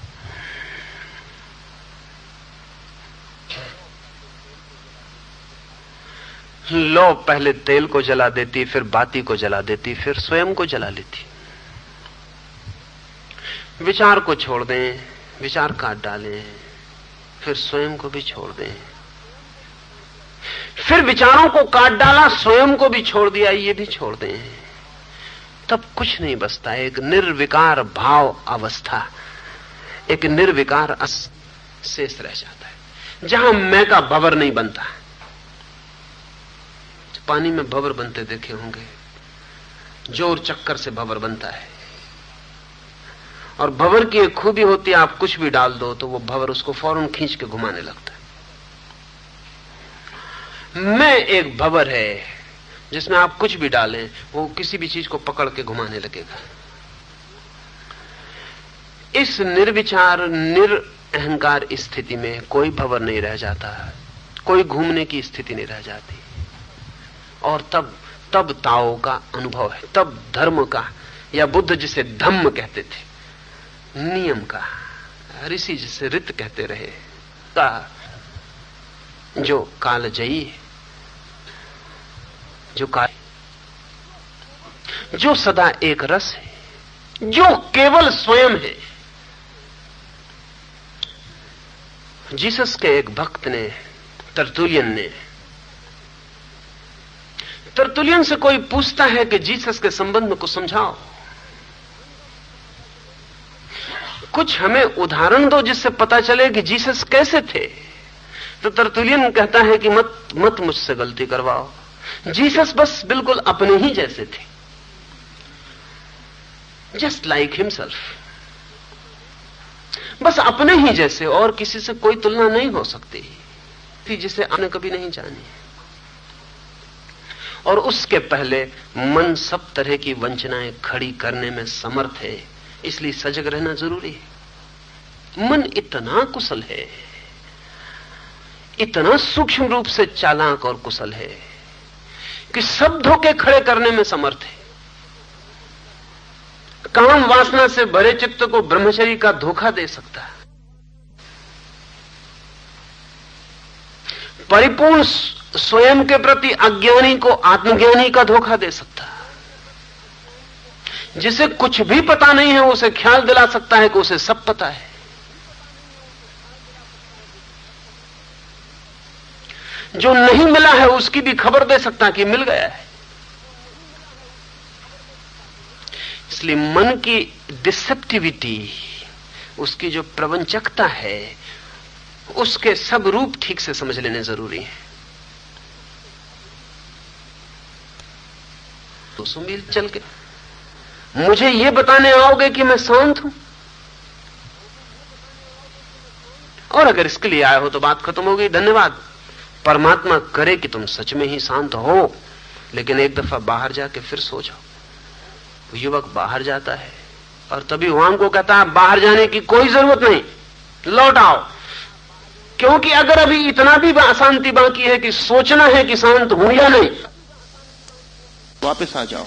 लौ पहले तेल को जला देती, फिर बाती को जला देती, फिर स्वयं को जला लेती। विचार को छोड़ दें, विचार काट डालें, फिर स्वयं को भी छोड़ दें। फिर विचारों को काट डाला, स्वयं को भी छोड़ दिया, ये भी छोड़ दें, तब कुछ नहीं बचता। एक निर्विकार भाव अवस्था, एक निर्विकार शेष रह जाता है, जहां मैं का भंवर नहीं बनता। पानी में भंवर बनते देखे होंगे, जोर चक्कर से भंवर बनता है। और भंवर की एक खूबी होती है, आप कुछ भी डाल दो तो वो भंवर उसको फौरन खींच के घुमाने लगता है। मैं एक भंवर है जिसमें आप कुछ भी डालें, वो किसी भी चीज को पकड़ के घुमाने लगेगा। इस निर्विचार, निरअहंकार स्थिति में कोई भंवर नहीं रह जाता, कोई घूमने की स्थिति नहीं रह जाती। और तब ताओ का अनुभव है, तब धर्म का, या बुद्ध जिसे धम्म कहते थे, नियम का, ऋषि जिसे रित कहते रहे, का जो कालजयी है, जो सदा एक रस है, जो केवल स्वयं है। जीसस के एक भक्त ने, तरतुलियन से कोई पूछता है कि जीसस के संबंध में कुछ समझाओ, कुछ हमें उदाहरण दो जिससे पता चले कि जीसस कैसे थे। तो तरतुलियन कहता है कि मत मुझसे गलती करवाओ, जीसस बस बिल्कुल अपने ही जैसे थे, जस्ट लाइक हिमसेल्फ, बस अपने ही जैसे, और किसी से कोई तुलना नहीं हो सकती थी जिसे आपने कभी नहीं जानी। और उसके पहले मन सब तरह की वंचनाएं खड़ी करने में समर्थ है, इसलिए सजग रहना जरूरी है। मन इतना कुशल है, इतना सूक्ष्म रूप से चालाक और कुशल है कि सब धोखे खड़े करने में समर्थ है। काम वासना से भरे चित्त को ब्रह्मचर्य का धोखा दे सकता है, परिपूर्ण स्वयं के प्रति अज्ञानी को आत्मज्ञानी का धोखा दे सकता है। जिसे कुछ भी पता नहीं है उसे ख्याल दिला सकता है कि उसे सब पता है। जो नहीं मिला है उसकी भी खबर दे सकता है कि मिल गया है। इसलिए मन की डिसेप्टिविटी, उसकी जो प्रवंचकता है, उसके सब रूप ठीक से समझ लेने जरूरी है। 200 मील चल के मुझे यह बताने आओगे कि मैं शांत हूं, और अगर इसके लिए आए हो तो बात खत्म हो गई, धन्यवाद। परमात्मा करे कि तुम सच में ही शांत हो, लेकिन एक दफा बाहर जाके फिर सो जाओ। युवक बाहर जाता है और तभी वहां को कहता है बाहर जाने की कोई जरूरत नहीं, लौट आओ, क्योंकि अगर अभी इतना भी अशांति बाकी है कि सोचना है कि शांत हूं या नहीं, वापस आ जाओ।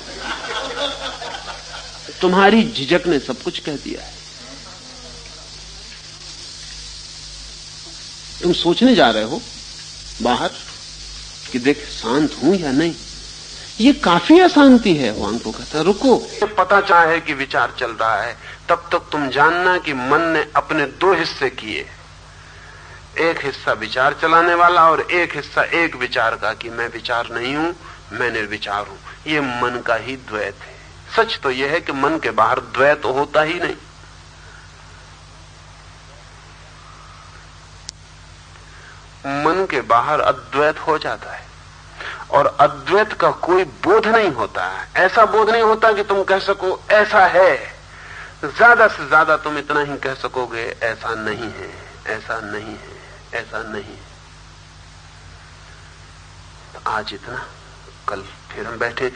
तुम्हारी झिझक ने सब कुछ कह दिया है। तुम सोचने जा रहे हो बाहर कि देख शांत हूं या नहीं। ये काफी अशांति है। वांग को कहता रुको, पता चाहे कि विचार चल रहा है, तब तक तुम जानना कि मन ने अपने दो हिस्से किए, एक हिस्सा विचार चलाने वाला और एक हिस्सा एक विचार का कि मैं विचार नहीं हूं, मैं निर्विचार हूं। ये मन का ही द्वैत है। सच तो यह है कि मन के बाहर द्वैत होता ही नहीं। मन के बाहर अद्वैत हो जाता है और अद्वैत का कोई बोध नहीं होता है। ऐसा बोध नहीं होता कि तुम कह सको ऐसा है। ज्यादा से ज्यादा तुम इतना ही कह सकोगे ऐसा नहीं है, ऐसा नहीं है, ऐसा नहीं है। तो आज इतना, कल फिर हम बैठे